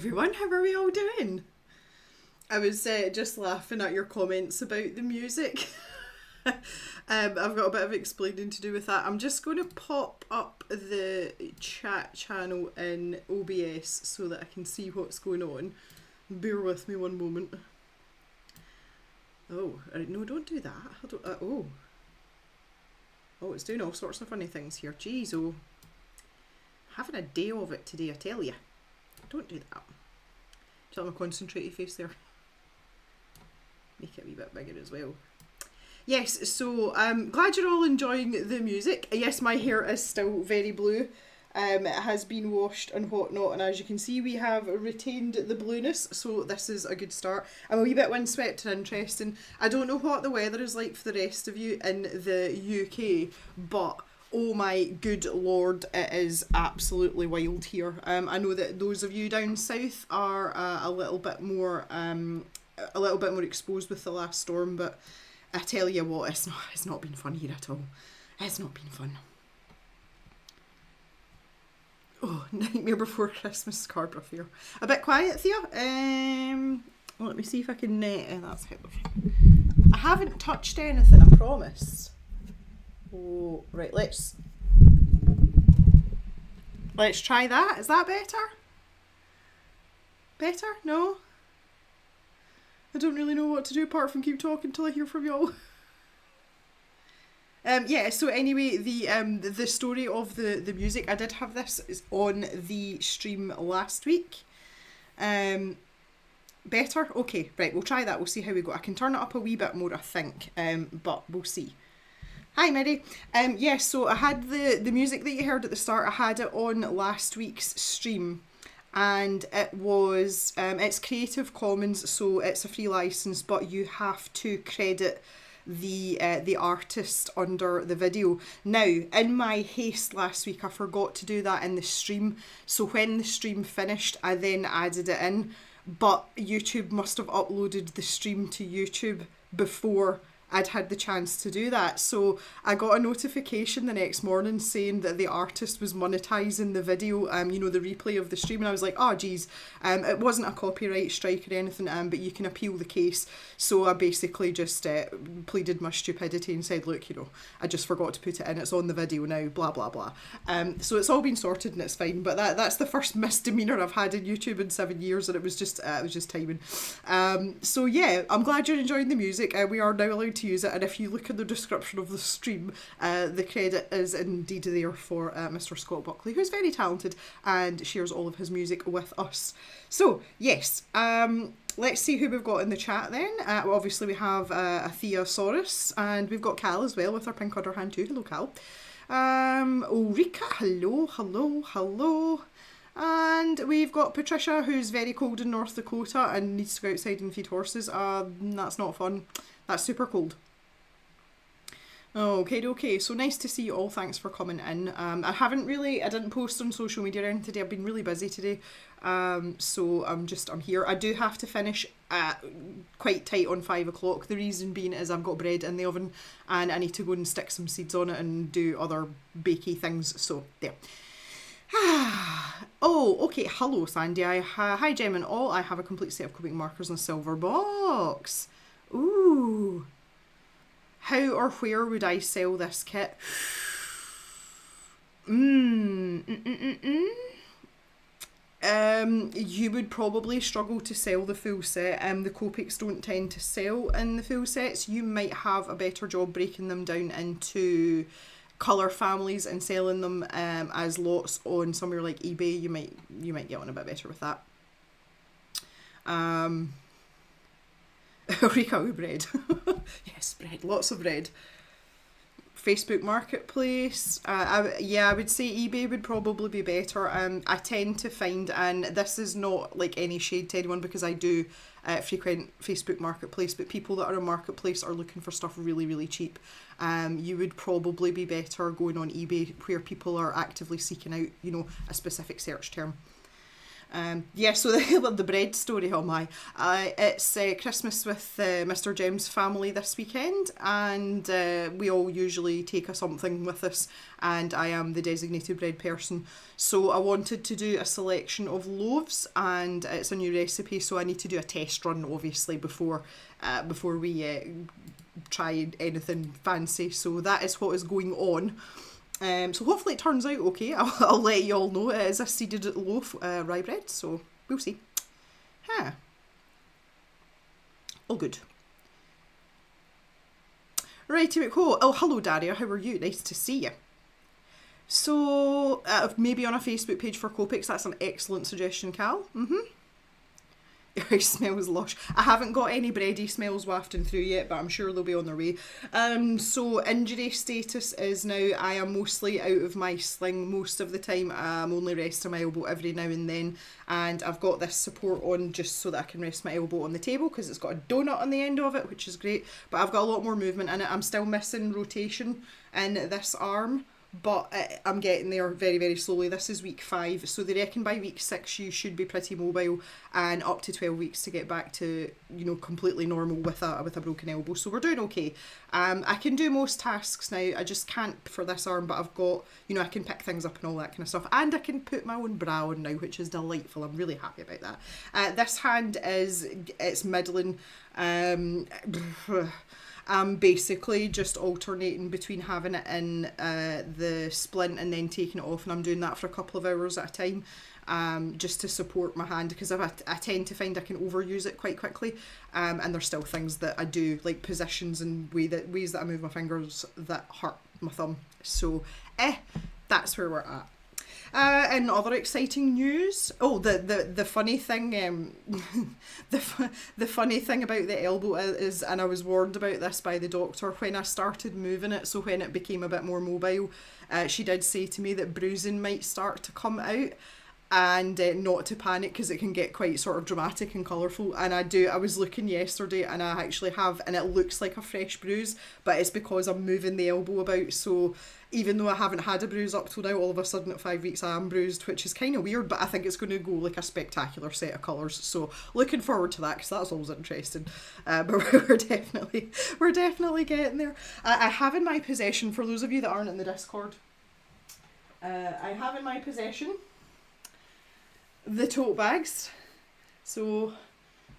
everyone, how are we all doing? I was just laughing at your comments about the music. I've got a bit of explaining to do with that. I'm just going to pop up the chat channel in OBS so that I can see what's going on. Bear with me one moment. Oh, no, don't do that. Oh, it's doing all sorts of funny things here. Jeez, oh. Having a day of it today, I tell you. Don't do that. Tell my concentrated face there. Make it a wee bit bigger as well. Yes, so I'm glad you're all enjoying the music. Yes, my hair is still very blue. It has been washed and whatnot, and as you can see, we have retained the blueness, so this is a good start. I'm a wee bit windswept and interesting. I don't know what the weather is like for the rest of you in the UK, but oh my good lord, it is absolutely wild here. I know that those of you down south are a little bit more exposed with the last storm, but I tell you what, it's not been fun here at all. It's not been fun. Oh, Nightmare Before Christmas, Scarborough Fair. A bit quiet, Thea. Let me see if I can. That's it. I haven't touched anything, I promise. Oh, right. Let's try that. Is that better? Better? No. I don't really know what to do apart from keep talking till I hear from y'all. Yeah, so anyway, the story of the music, I did have this on the stream last week. Better? Okay, right, we'll try that, we'll see how we go. I can turn it up a wee bit more, I think, but we'll see. Hi, Mary. Yeah, so I had the music that you heard at the start, I had it on last week's stream. And it was, it's Creative Commons, so it's a free license, but you have to credit the artist under the video. Now, in my haste last week, I forgot to do that in the stream. So when the stream finished, I then added it in. But YouTube must have uploaded the stream to YouTube before I'd had the chance to do that. So I got a notification the next morning saying that the artist was monetizing the video, the replay of the stream, and I was like, oh geez, it wasn't a copyright strike or anything, but you can appeal the case. So I basically just pleaded my stupidity and said, look, I just forgot to put it in, it's on the video now, blah blah blah. So it's all been sorted and it's fine, but that's the first misdemeanor I've had in YouTube in 7 years, and it was just timing. So yeah, I'm glad you're enjoying the music. We are now allowed to use it, and if you look in the description of the stream, the credit is indeed there for Mr. Scott Buckley, who's very talented and shares all of his music with us. So yes, let's see who we've got in the chat then. Obviously we have a Theosaurus, and we've got Cal as well with our pink under hand too. Hello, Cal. Ulrika, hello. And we've got Patricia, who's very cold in North Dakota and needs to go outside and feed horses. That's not fun. That's super cold. Okay, so nice to see you all. Thanks for coming in. I didn't post on social media or anything today. I've been really busy today. So I'm here. I do have to finish quite tight on 5 o'clock. The reason being is I've got bread in the oven and I need to go and stick some seeds on it and do other bakey things. So there. Oh, okay. Hello, Sandy. Hi, Gem and all. I have a complete set of Copic markers in a silver box. Ooh. How or where would I sell this kit? You would probably struggle to sell the full set. The Copics don't tend to sell in the full sets. You might have a better job breaking them down into colour families and selling them as lots on somewhere like eBay. You might get on a bit better with that. Rika with bread. Yes, bread, lots of bread. Facebook Marketplace. I would say eBay would probably be better. I tend to find, and this is not like any shade to anyone because I do frequent Facebook Marketplace, but people that are on Marketplace are looking for stuff really, really cheap. You would probably be better going on eBay where people are actively seeking out, a specific search term. Yeah, so the bread story, oh my. It's Christmas with Mr. Jem's family this weekend, and we all usually take a something with us, and I am the designated bread person. So I wanted to do a selection of loaves, and it's a new recipe, so I need to do a test run, obviously, before we try anything fancy. So that is what is going on. So hopefully it turns out okay. I'll let you all know. It is a seeded loaf, rye bread, so we'll see. Huh. All good. Righty, cool. Oh, hello Daria, how are you? Nice to see you. So, maybe on a Facebook page for Copics, that's an excellent suggestion, Cal. It smells lush. I haven't got any bready smells wafting through yet, but I'm sure they'll be on their way. So injury status is now I am mostly out of my sling most of the time. I'm only resting my elbow every now and then, and I've got this support on just so that I can rest my elbow on the table because it's got a donut on the end of it, which is great, but I've got a lot more movement in it. I'm still missing rotation in this arm, but I'm getting there very, very slowly. This is week 5, so they reckon by week 6 you should be pretty mobile, and up to 12 weeks to get back to, you know, completely normal with a broken elbow. So we're doing okay. I can do most tasks now. I just can't for this arm, but I've got, you know, I can pick things up and all that kind of stuff, and I can put my own bra on now, which is delightful. I'm really happy about that. This hand it's middling. I'm basically just alternating between having it in the splint and then taking it off, and I'm doing that for a couple of hours at a time, just to support my hand, because I tend to find I can overuse it quite quickly, and there's still things that I do, like positions and ways that I move my fingers that hurt my thumb. So that's where we're at. And other exciting news. Oh, the funny thing, the funny thing about the elbow is, and I was warned about this by the doctor when I started moving it. So when it became a bit more mobile, she did say to me that bruising might start to come out, and not to panic because it can get quite sort of dramatic and colourful. And I was looking yesterday, and I actually have, and it looks like a fresh bruise, but it's because I'm moving the elbow about. So even though I haven't had a bruise up till now, all of a sudden at 5 weeks I am bruised, which is kind of weird, but I think it's going to go like a spectacular set of colours. So looking forward to that, because that's always interesting. But we're definitely getting there. I have in my possession, for those of you that aren't in the Discord, I have in my possession the tote bags. So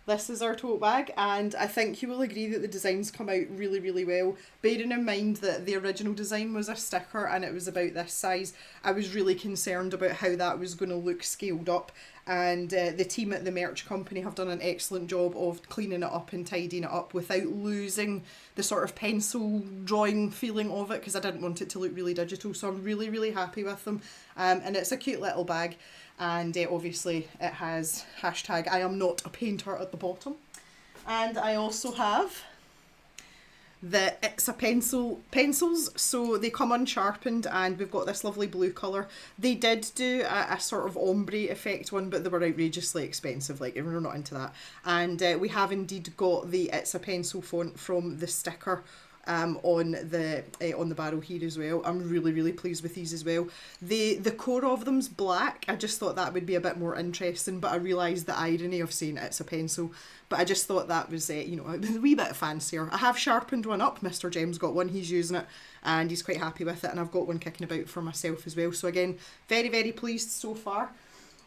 this is our tote bag, and I think you will agree that the designs come out really, really well. Bearing in mind that the original design was a sticker and it was about this size, I was really concerned about how that was going to look scaled up, and the team at the merch company have done an excellent job of cleaning it up and tidying it up without losing the sort of pencil drawing feeling of it, because I didn't want it to look really digital. So I'm really, really happy with them, and it's a cute little bag. And obviously it has hashtag I am not a painter at the bottom. And I also have the It's a pencils, so they come unsharpened, and we've got this lovely blue colour. They did do a sort of ombre effect one, but they were outrageously expensive, like we're not into that. And we have indeed got the It's a Pencil font from the sticker on the barrel here as well. I'm really, really pleased with these as well. The core of them's black. I just thought that would be a bit more interesting, but I realised the irony of saying it's a pencil. But I just thought that was, you know, a wee bit fancier. I have sharpened one up. Mr. Jem's got one. He's using it and he's quite happy with it. And I've got one kicking about for myself as well. So again, very, very pleased so far.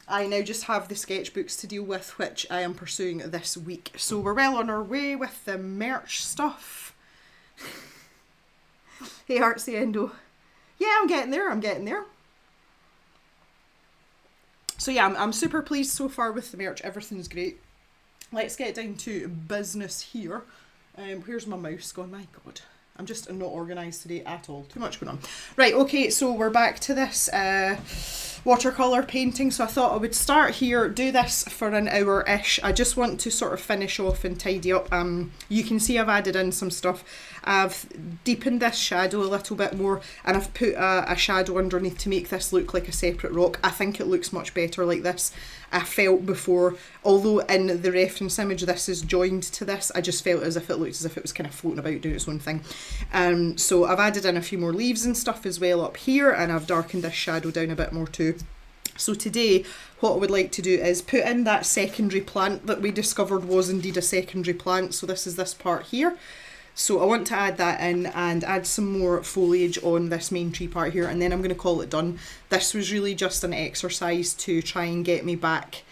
I now just have the sketchbooks to deal with, which I am pursuing this week. So we're well on our way with the merch stuff. Hey Artsy Endo. Yeah, I'm getting there. So yeah, I'm super pleased so far with the merch. Everything's great. Let's get down to business here. Where's my mouse gone? My God. I'm just not organised today at all. Too much going on. Right, okay, so we're back to this watercolour painting. So I thought I would start here, do this for an hour-ish. I just want to sort of finish off and tidy up. You can see I've added in some stuff. I've deepened this shadow a little bit more, and I've put a shadow underneath to make this look like a separate rock. I think it looks much better like this. I felt before, although in the reference image this is joined to this, I just felt as if it looked as if it was kind of floating about doing its own thing. So I've added in a few more leaves and stuff as well up here, and I've darkened this shadow down a bit more too. So today, what I would like to do is put in that secondary plant that we discovered was indeed a secondary plant. So this is this part here. So I want to add that in and add some more foliage on this main tree part here, and then I'm going to call it done. This was really just an exercise to try and get me back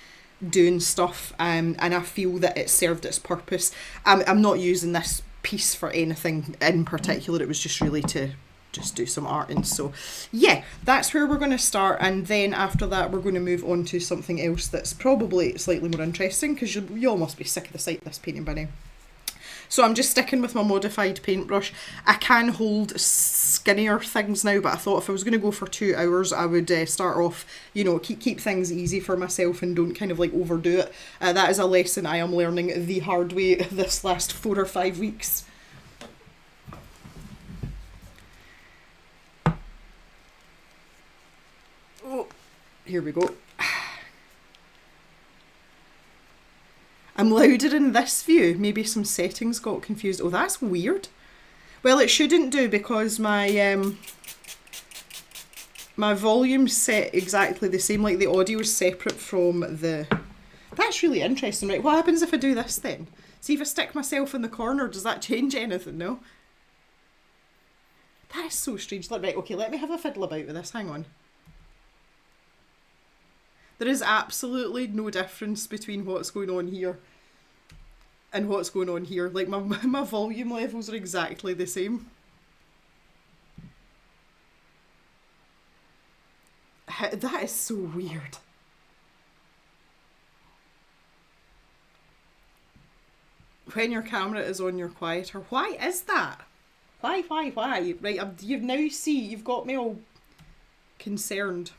doing stuff, and I feel that it served its purpose. I'm not using this piece for anything in particular, it was just really to just do some art. And so yeah, that's where we're going to start, and then after that we're going to move on to something else that's probably slightly more interesting, because you all must be sick of the sight of this painting by now. So I'm just sticking with my modified paintbrush. I can hold skinnier things now, but I thought if I was going to go for 2 hours, I would start off, you know, keep things easy for myself and don't kind of like overdo it. That is a lesson I am learning the hard way this last 4 or 5 weeks. Oh, here we go. I'm louder in this view. Maybe some settings got confused. Oh, that's weird. Well, it shouldn't do, because my my volume's set exactly the same. Like the audio is separate from the... That's really interesting, right? What happens if I do this then? See, if I stick myself in the corner, does that change anything? No? That is so strange. Right, okay, let me have a fiddle about with this. Hang on. There is absolutely no difference between what's going on here and what's going on here. Like my volume levels are exactly the same. That is so weird. When your camera is on, you're quieter. Why is that? Why? Right, you now see, you've got me all concerned.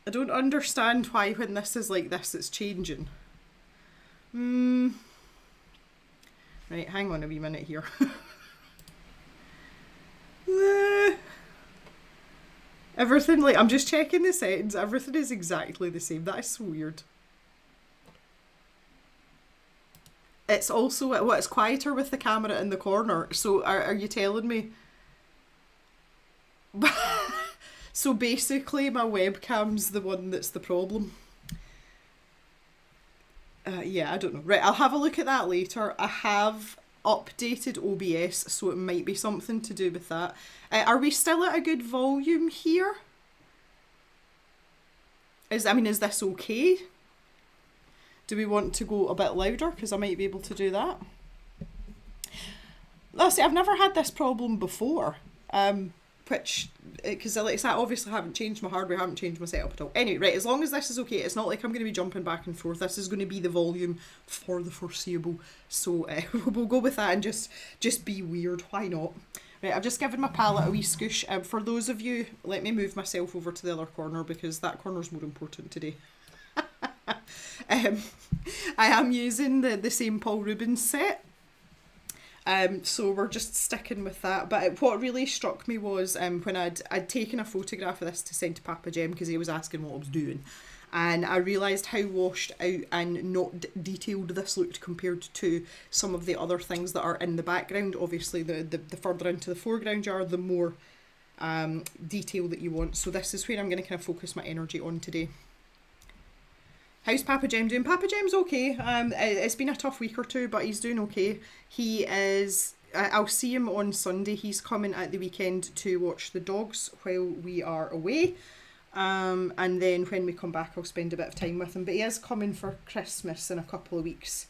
I don't understand why when this is like this it's changing. Right, hang on a wee minute here. Everything, like, I'm just checking the settings, everything is exactly the same. That is so weird. It's also, well, it's quieter with the camera in the corner. So are you telling me? So basically my webcam's the one that's the problem. Yeah, I don't know. Right, I'll have a look at that later. I have updated OBS, so it might be something to do with that. Are we still at a good volume here? Is this okay? Do we want to go a bit louder? Because I might be able to do that. Let's see, I've never had this problem before. Because like I said, obviously I haven't changed my hardware, I haven't changed my setup at all. Anyway, right, as long as this is okay, it's not like I'm going to be jumping back and forth. This is going to be the volume for the foreseeable. So we'll go with that and just be weird. Why not? Right, I've just given my palette a wee scoosh. For those of you, let me move myself over to the other corner because that corner's more important today. I am using the same Paul Rubens set. So we're just sticking with that. But what really struck me was when I'd taken a photograph of this to send to Papa Jem because he was asking what I was doing, and I realised how washed out and not detailed this looked compared to some of the other things that are in the background. Obviously the further into the foreground you are, the more detail that you want. So this is where I'm going to kind of focus my energy on today. How's Papa Jem doing? Papa Jem's okay. It's been a tough week or two, but he's doing okay. He is... I'll see him on Sunday. He's coming at the weekend to watch the dogs while we are away. And then when we come back, I'll spend a bit of time with him. But he is coming for Christmas in a couple of weeks.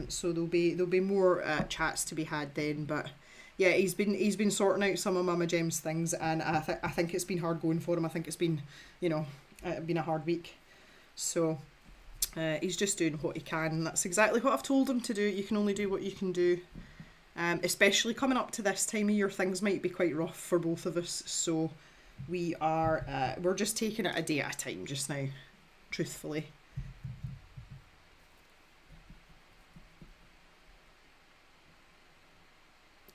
So there'll be more chats to be had then. But yeah, he's been sorting out some of Mama Jem's things, and I think it's been hard going for him. I think it's been, been a hard week. So he's just doing what he can, and that's exactly what I've told him to do. You can only do what you can do. Especially coming up to this time of year, things might be quite rough for both of us. So we're just taking it a day at a time just now, truthfully.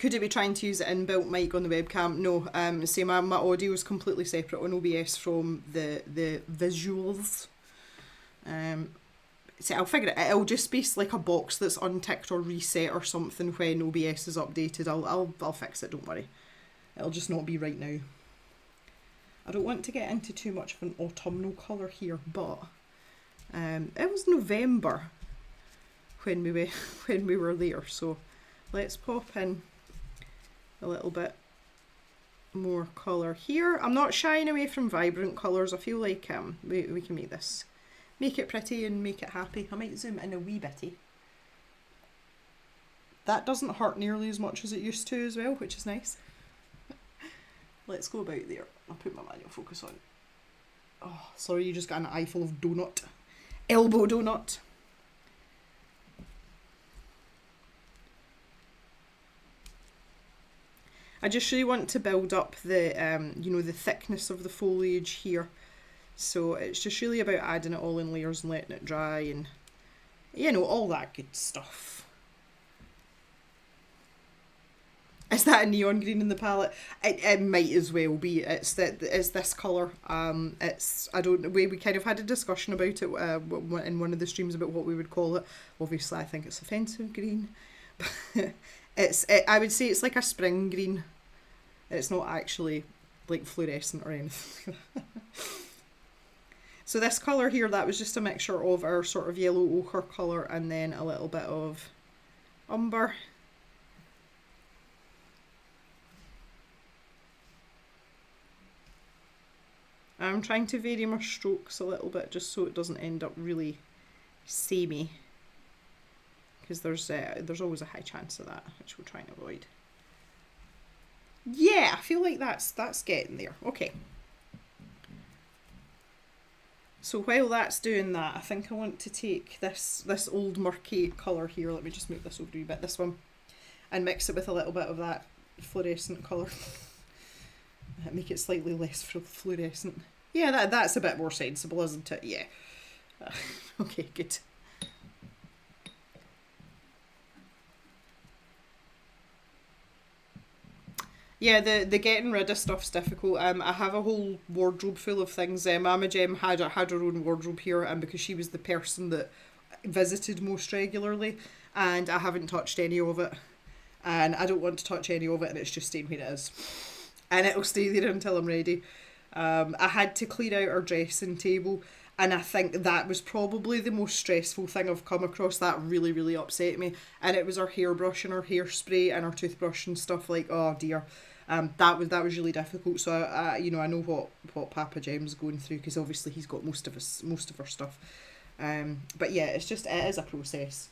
Could it be trying to use an inbuilt mic on the webcam? No. See, my audio is completely separate on OBS from the visuals. See, I'll figure it out. It'll just be like a box that's unticked or reset or something when OBS is updated. I'll fix it, don't worry. It'll just not be right now. I don't want to get into too much of an autumnal colour here, but it was November when we were there, so let's pop in a little bit more colour here. I'm not shying away from vibrant colours. I feel like we can make it pretty and make it happy. I might zoom in a wee bitty. That doesn't hurt nearly as much as it used to as well, which is nice. Let's go about there. I'll put my manual focus on. Oh, sorry, you just got an eye full of donut. Elbow donut. I just really want to build up the, you know, the thickness of the foliage here. So it's just really about adding it all in layers and letting it dry and, you know, all that good stuff. Is that a neon green in the palette? It might as well be. It's this colour. I don't know. We kind of had a discussion about it in one of the streams about what we would call it. Obviously, I think it's offensive green. I would say it's like a spring green. It's not actually like fluorescent or anything. So this colour here, that was just a mixture of our sort of yellow ochre colour and then a little bit of umber. I'm trying to vary my strokes a little bit just so it doesn't end up really samey, because there's always a high chance of that, which we'll try and avoid. Yeah, I feel like that's getting there. Okay. So while that's doing that, I think I want to take this old murky colour here. Let me just move this over a wee bit, this one, and mix it with a little bit of that fluorescent colour. Make it slightly less fluorescent. Yeah, that's a bit more sensible, isn't it? Yeah. Okay, good. Yeah, the getting rid of stuff's difficult. I have a whole wardrobe full of things. Mama Jem had her own wardrobe here, and because she was the person that visited most regularly, and I haven't touched any of it, and I don't want to touch any of it, and it's just staying where it is, and it'll stay there until I'm ready. I had to clear out our dressing table, and I think that was probably the most stressful thing I've come across. That really, really upset me. And it was our hairbrush and our hairspray and our toothbrush and stuff, like, oh dear. That was really difficult. So you know, I know what Papa Jem's going through, because obviously he's got most of our stuff. But yeah, it is a process.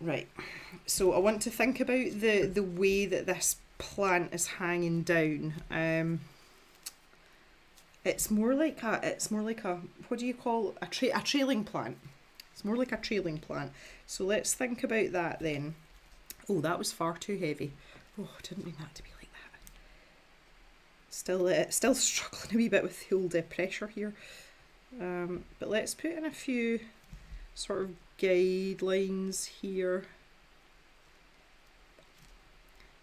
Right. So I want to think about the way that this plant is hanging down. It's more like a what do you call a trailing plant? It's more like a trailing plant. So let's think about that then. Oh, that was far too heavy. Oh, I didn't mean that to be like that. Still struggling a wee bit with the old pressure here. But let's put in a few sort of guidelines here.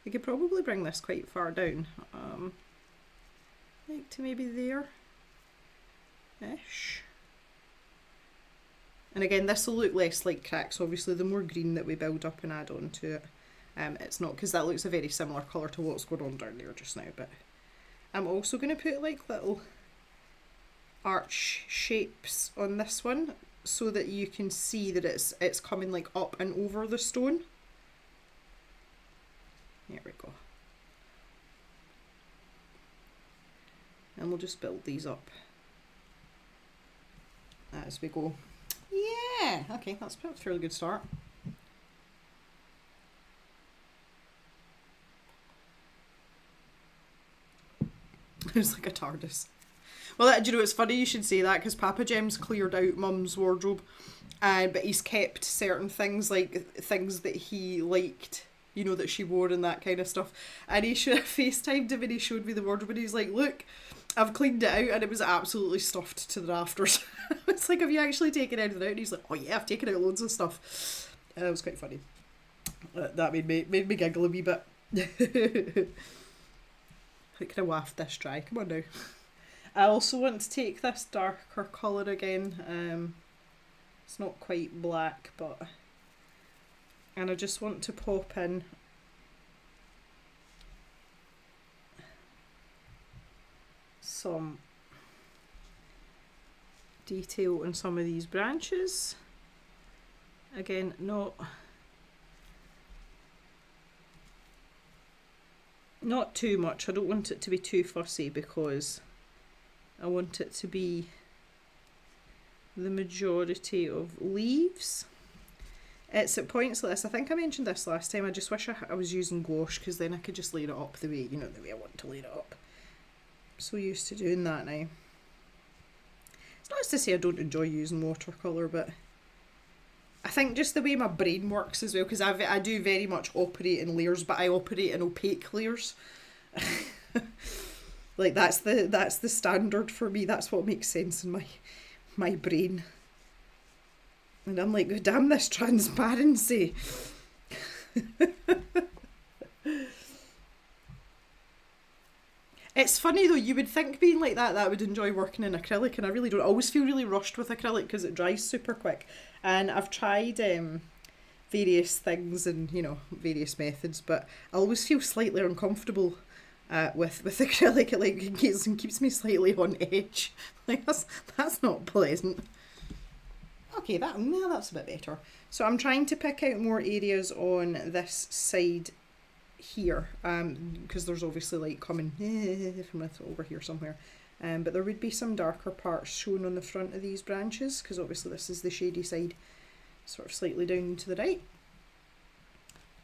We could probably bring this quite far down. Like to maybe there ish. And again, this will look less like cracks. Obviously, the more green that we build up and add on to it, it's not, because that looks a very similar colour to what's going on down there just now. But I'm also going to put like little arch shapes on this one, so that you can see that it's coming like up and over the stone. There we go. And we'll just build these up as we go. Yeah, okay, that's a fairly good start. It's like a TARDIS. Well, do you know, it's funny you should say that, because Papa Jem's cleared out Mum's wardrobe, but he's kept certain things, like things that he liked, you know, that she wore and that kind of stuff. And he FaceTimed him and he showed me the wardrobe, and he's like, look, I've cleaned it out, and it was absolutely stuffed to the rafters. It's like, have you actually taken anything out? And he's like, oh yeah, I've taken out loads of stuff. It was quite funny. That made me giggle a wee bit. I could have waffed this dry. Come on now. I also want to take this darker colour again. It's not quite black, but... And I just want to pop in some detail on some of these branches. Again, not too much. I don't want it to be too fussy because I want it to be the majority of leaves. It's at points like this, I think I mentioned this last time, I just wish I was using gouache, because then I could just layer it up the way, the way I want to layer it up. I'm so used to doing that now. It's not to say I don't enjoy using watercolour, but I think just the way my brain works as well, because I do very much operate in layers, but I operate in opaque layers. Like that's the standard for me. That's what makes sense in my brain. And I'm like, damn this transparency. It's funny though, you would think being like that would enjoy working in acrylic, and I really don't. I always feel really rushed with acrylic because it dries super quick. And I've tried various things and various methods, but I always feel slightly uncomfortable with acrylic. It keeps me slightly on edge. Like that's not pleasant. Okay, that's a bit better. So I'm trying to pick out more areas on this side here, because there's obviously light coming from over here somewhere. But there would be some darker parts shown on the front of these branches, because obviously this is the shady side, sort of slightly down to the right.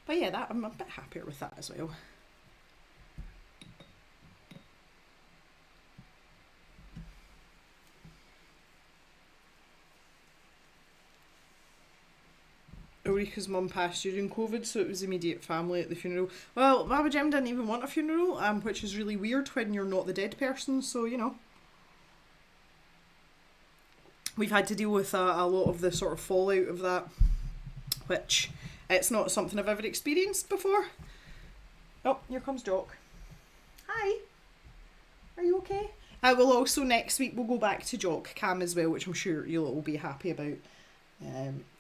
But yeah, I'm a bit happier with that as well. Ulrika's mum passed during COVID, so it was immediate family at the funeral. Well, Baba Jim didn't even want a funeral, which is really weird when you're not the dead person, so we've had to deal with a lot of the sort of fallout of that, which it's not something I've ever experienced before. Oh, here comes Jock. Hi. Are you okay? We'll also next week we'll go back to Jock Cam as well, which I'm sure you'll all be happy about.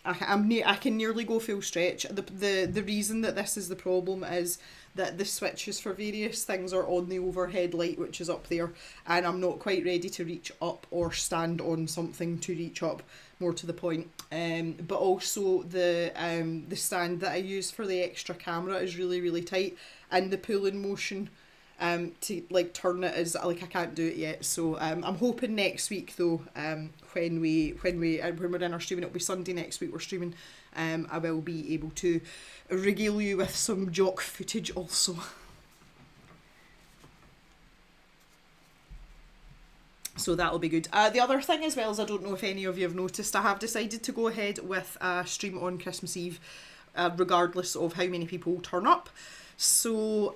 I can nearly go full stretch. The reason that this is the problem is that the switches for various things are on the overhead light, which is up there, and I'm not quite ready to reach up or stand on something to reach up, more to the point. But also the stand that I use for the extra camera is really, really tight, and the pull-in motion to turn it is I can't do it yet. So I'm hoping next week though, when we're in our streaming, it'll be Sunday next week we're streaming, I will be able to regale you with some Jock footage also. So that'll be good. The other thing as well is, I don't know if any of you have noticed, I have decided to go ahead with a stream on Christmas Eve, regardless of how many people turn up. So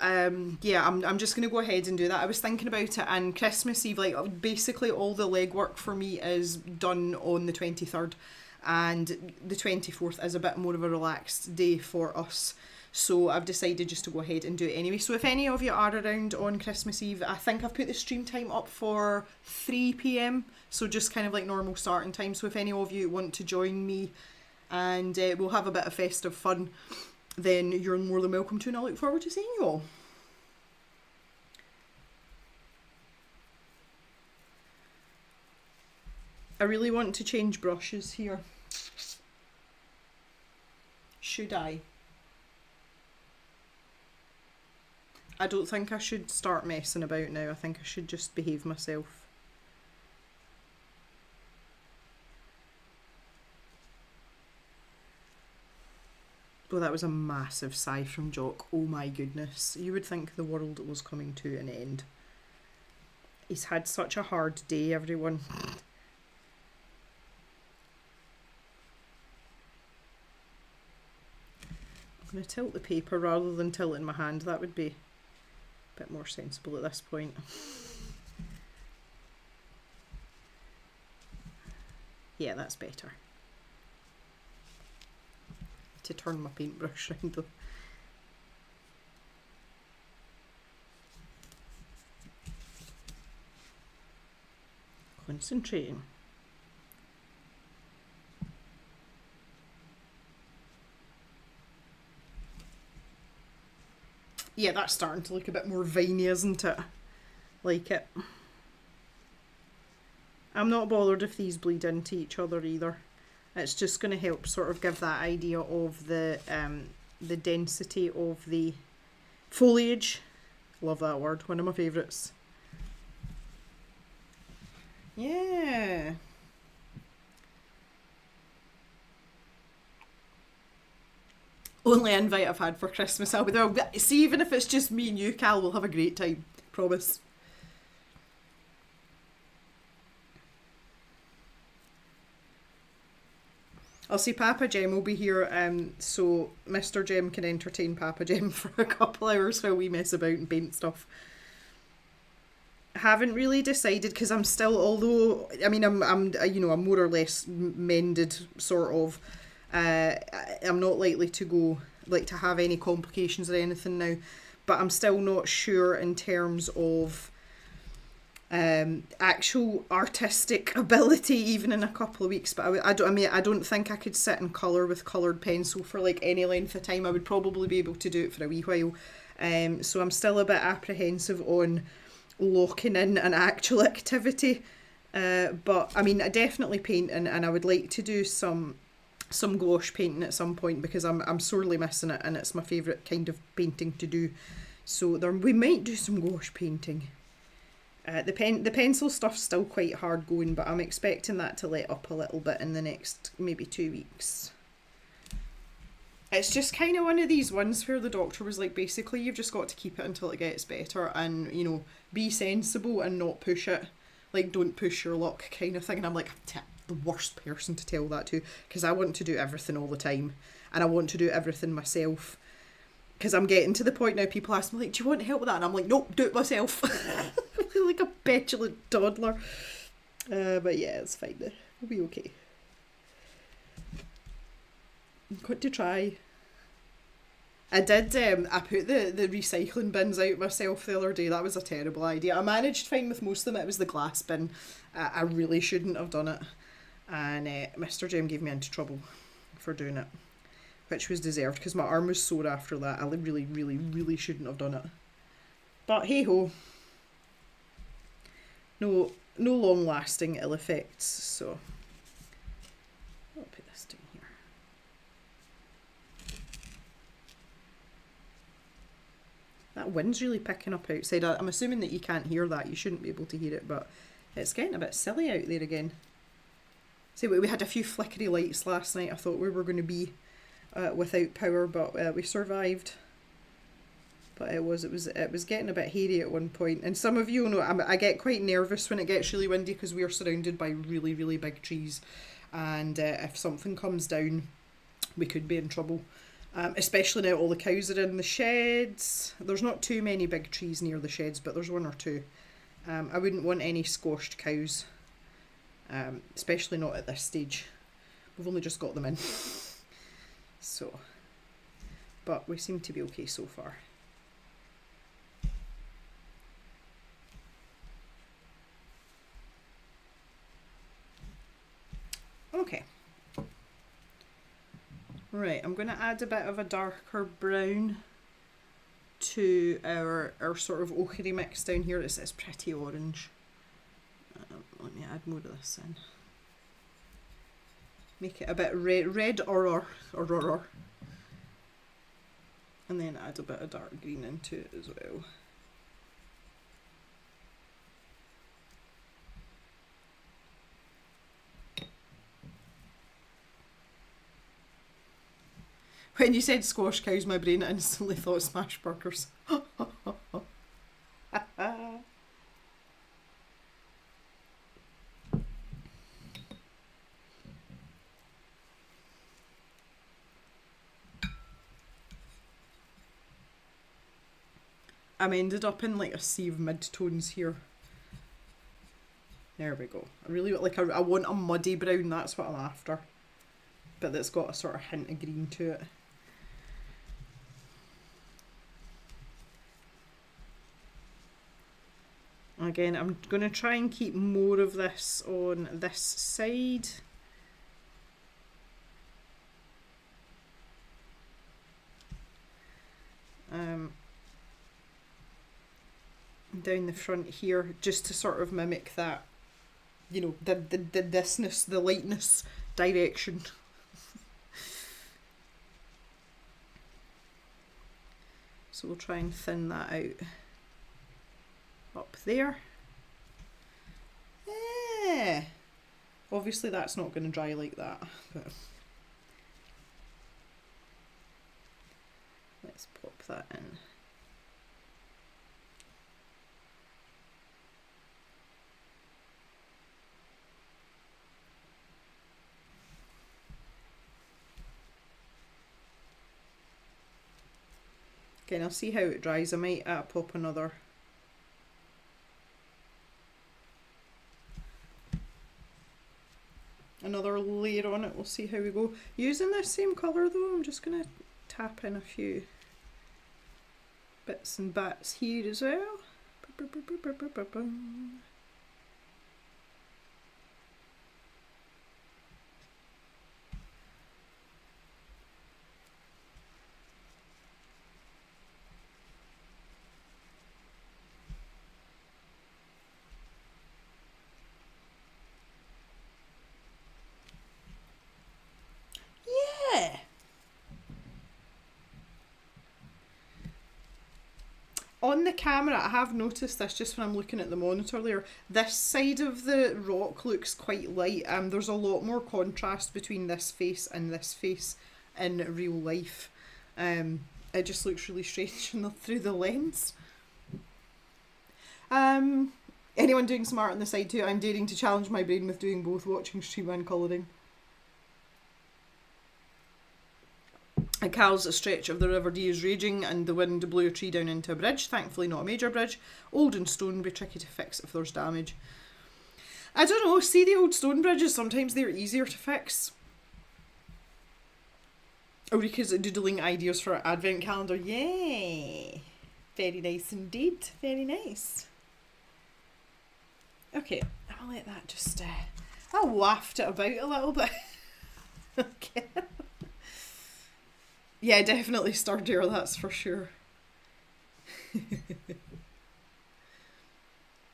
yeah, I'm just going to go ahead and do that. I was thinking about it, and Christmas Eve, basically all the legwork for me is done on the 23rd, and the 24th is a bit more of a relaxed day for us. So I've decided just to go ahead and do it anyway. So if any of you are around on Christmas Eve, I think I've put the stream time up for 3 PM, so just kind of like normal starting time. So if any of you want to join me and we'll have a bit of festive fun, then you're more than welcome to, and I look forward to seeing you all. I really want to change brushes here. Should I? I don't think I should start messing about now. I think I should just behave myself. Oh, that was a massive sigh from Jock. Oh my goodness. You would think the world was coming to an end. He's had such a hard day, everyone. I'm going to tilt the paper rather than tilt it in my hand. That would be a bit more sensible at this point. Yeah, that's better. To turn my paintbrush round though. Concentrating. Yeah, that's starting to look a bit more viney, isn't it? Like it. I'm not bothered if these bleed into each other either. It's just going to help sort of give that idea of the density of the foliage. Love that word, one of my favourites. Yeah. Only invite I've had for Christmas. I'll be there. See, even if it's just me and you, Cal, we'll have a great time. Promise. I'll see Papa Jem will be here, so Mr. Jem can entertain Papa Jem for a couple hours while we mess about and paint stuff. Haven't really decided because I'm still, although I mean I'm you know, I'm more or less mended sort of. I'm not likely to go to have any complications or anything now, but I'm still not sure in terms of actual artistic ability even in a couple of weeks. But I don't think I could sit and colour with coloured pencil for like any length of time. I would probably be able to do it for a wee while. So I'm still a bit apprehensive on locking in an actual activity. But I mean, I definitely painting, and I would like to do some gouache painting at some point because I'm sorely missing it, and it's my favourite kind of painting to do. So we might do some gouache painting. The pencil stuff's still quite hard going, but I'm expecting that to let up a little bit in the next maybe 2 weeks. It's just kind of one of these ones where the doctor was like, basically you've just got to keep it until it gets better, and you know, be sensible and not push it. Like, don't push your luck kind of thing. And I'm like, I'm the worst person to tell that to, because I want to do everything all the time, and I want to do everything myself. Because I'm getting to the point now, people ask me like, do you want help with that? And I'm like, nope, do it myself. Like a petulant toddler. But yeah, it's fine. We'll be okay. I'm going to try. I did, I put the recycling bins out myself the other day. That was a terrible idea. I managed fine with most of them. It was the glass bin. I really shouldn't have done it. And Mr. Jem gave me into trouble for doing it, which was deserved because my arm was sore after that. I really, really, really shouldn't have done it. But hey ho. No long lasting ill effects, so I'll put this down here. That wind's really picking up outside. I'm assuming that you can't hear that. You shouldn't be able to hear it, but it's getting a bit silly out there again. See, we had a few flickery lights last night. I thought we were going to be without power, but we survived. But it was getting a bit hairy at one point. And some of you know I get quite nervous when it gets really windy because we are surrounded by really, really big trees, and if something comes down, we could be in trouble. Especially now all the cows are in the sheds. There's not too many big trees near the sheds, but there's one or two. I wouldn't want any squashed cows, especially not at this stage. We've only just got them in. So, but we seem to be okay so far. Okay. Right, I'm going to add a bit of a darker brown to our sort of ochre mix down here. It's pretty orange. Let me add more of this in. Make it a bit red or and then add a bit of dark green into it as well. When you said squash cows, my brain instantly thought smash burgers. I'm ended up in like a sea of mid-tones here. There we go. I really I want a muddy brown, that's what I'm after. But that's got a sort of hint of green to it. Again, I'm going to try and keep more of this on this side. Down the front here, just to sort of mimic that you know, the thisness, the lightness direction. So we'll try and thin that out up there. Yeah. Obviously that's not going to dry like that, but let's pop that in. Okay, and I'll see how it dries. I might pop another layer on it. We'll see how we go. Using this same colour though, I'm just going to tap in a few bits and bats here as well. Yeah. On the camera, I have noticed this just when I'm looking at the monitor there, this side of the rock looks quite light. There's a lot more contrast between this face and this face in real life. It just looks really strange through the lens. Anyone doing some art on the side too? I'm daring to challenge my brain with doing both, watching stream and colouring. A Cal's stretch of the River Dee is raging and the wind blew a tree down into a bridge. Thankfully not a major bridge. Old and stone, be tricky to fix if there's damage. I don't know, see the old stone bridges, sometimes they're easier to fix. Ulrika's doodling ideas for our advent calendar. Yay! Very nice indeed, very nice. Okay, I'll let that just, I'll waft it about a little bit. Okay. Yeah, definitely sturdier, that's for sure.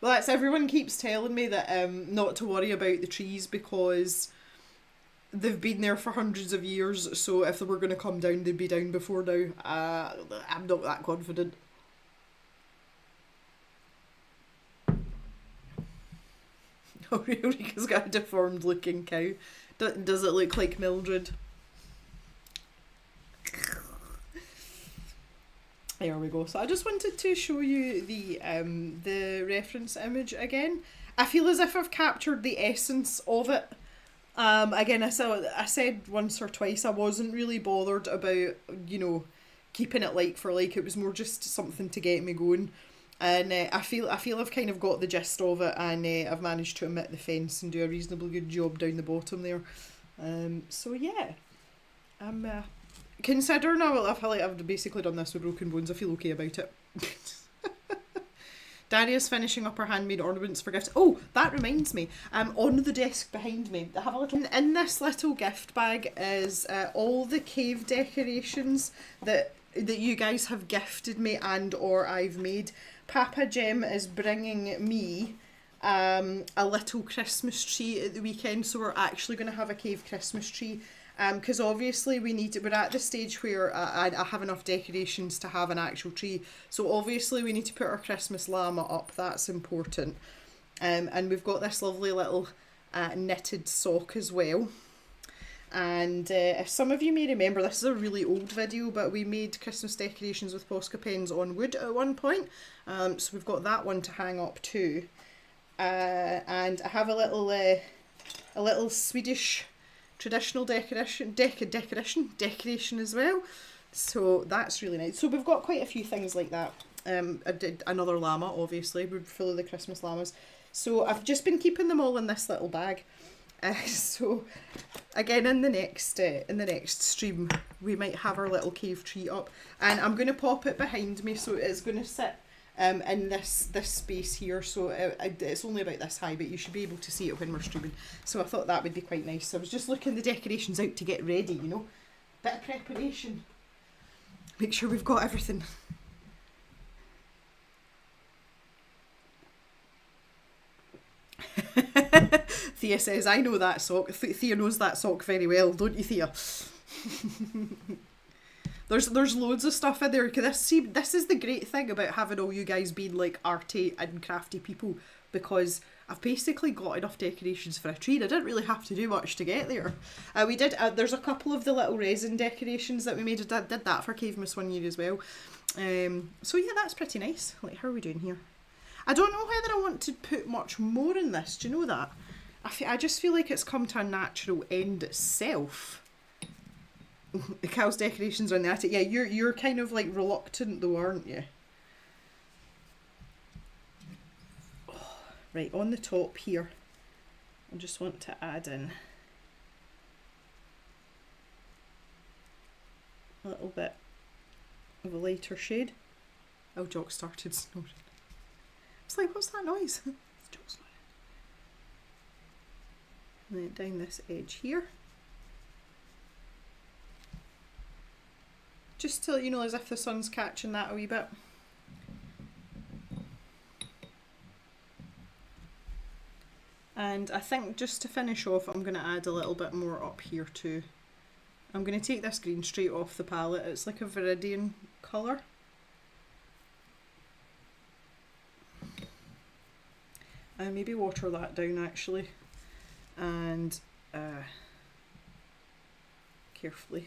Well, that's, everyone keeps telling me that not to worry about the trees because they've been there for hundreds of years, so if they were going to come down, they'd be down before now. I'm not that confident. Oh, Eureka's got a deformed looking cow. Does it look like Mildred? There we go. So I just wanted to show you the reference image again. I feel as if I've captured the essence of it. Again, I said once or twice I wasn't really bothered about, you know, keeping it like for like. It was more just something to get me going. And I feel I've kind of got the gist of it, and I've managed to omit the fence and do a reasonably good job down the bottom there. So yeah, I'm considering I feel like I've basically done this with broken bones. I feel okay about it. Daria's finishing up her handmade ornaments for gifts. Oh, that reminds me. On the desk behind me, I have a little. In this little gift bag is all the cave decorations that you guys have gifted me and or I've made. Papa Jem is bringing me a little Christmas tree at the weekend, so we're actually going to have a cave Christmas tree. Because obviously we're at the stage where I have enough decorations to have an actual tree. So obviously we need to put our Christmas llama up. That's important. And we've got this lovely little knitted sock as well. And if some of you may remember, this is a really old video, but we made Christmas decorations with Posca pens on wood at one point. So we've got that one to hang up too. And I have a little Swedish traditional decoration as well. So that's really nice. So we've got quite a few things like that. I did another llama, obviously. We're full of the Christmas llamas. So I've just been keeping them all in this little bag. So again, in the next stream, we might have our little cave tree up, and I'm going to pop it behind me, so it's going to sit in this space here. So it's only about this high, but you should be able to see it when we're streaming. So I thought that would be quite nice. So I was just looking the decorations out to get ready, you know, bit of preparation. Make sure we've got everything. Thea says, I know that sock. Thea knows that sock very well, don't you, Thea? There's loads of stuff in there. This is the great thing about having all you guys being like arty and crafty people, because I've basically got enough decorations for a tree. I didn't really have to do much to get there. We did. There's a couple of the little resin decorations that we made. I did that for Cavemas one year as well. So yeah, that's pretty nice. Like, how are we doing here? I don't know whether I want to put much more in this. Do you know that? I just feel like it's come to a natural end itself. The Cal's decorations are in the attic. Yeah, you're kind of like reluctant though, aren't you? Oh, right, on the top here, I just want to add in a little bit of a lighter shade. Oh, Jock started snoring. I was like, what's that noise? It's Jock snoring. And then down this edge here. Just to let you know, as if the sun's catching that a wee bit. And I think just to finish off, I'm going to add a little bit more up here too. I'm going to take this green straight off the palette. It's like a viridian colour. And maybe water that down actually. And carefully.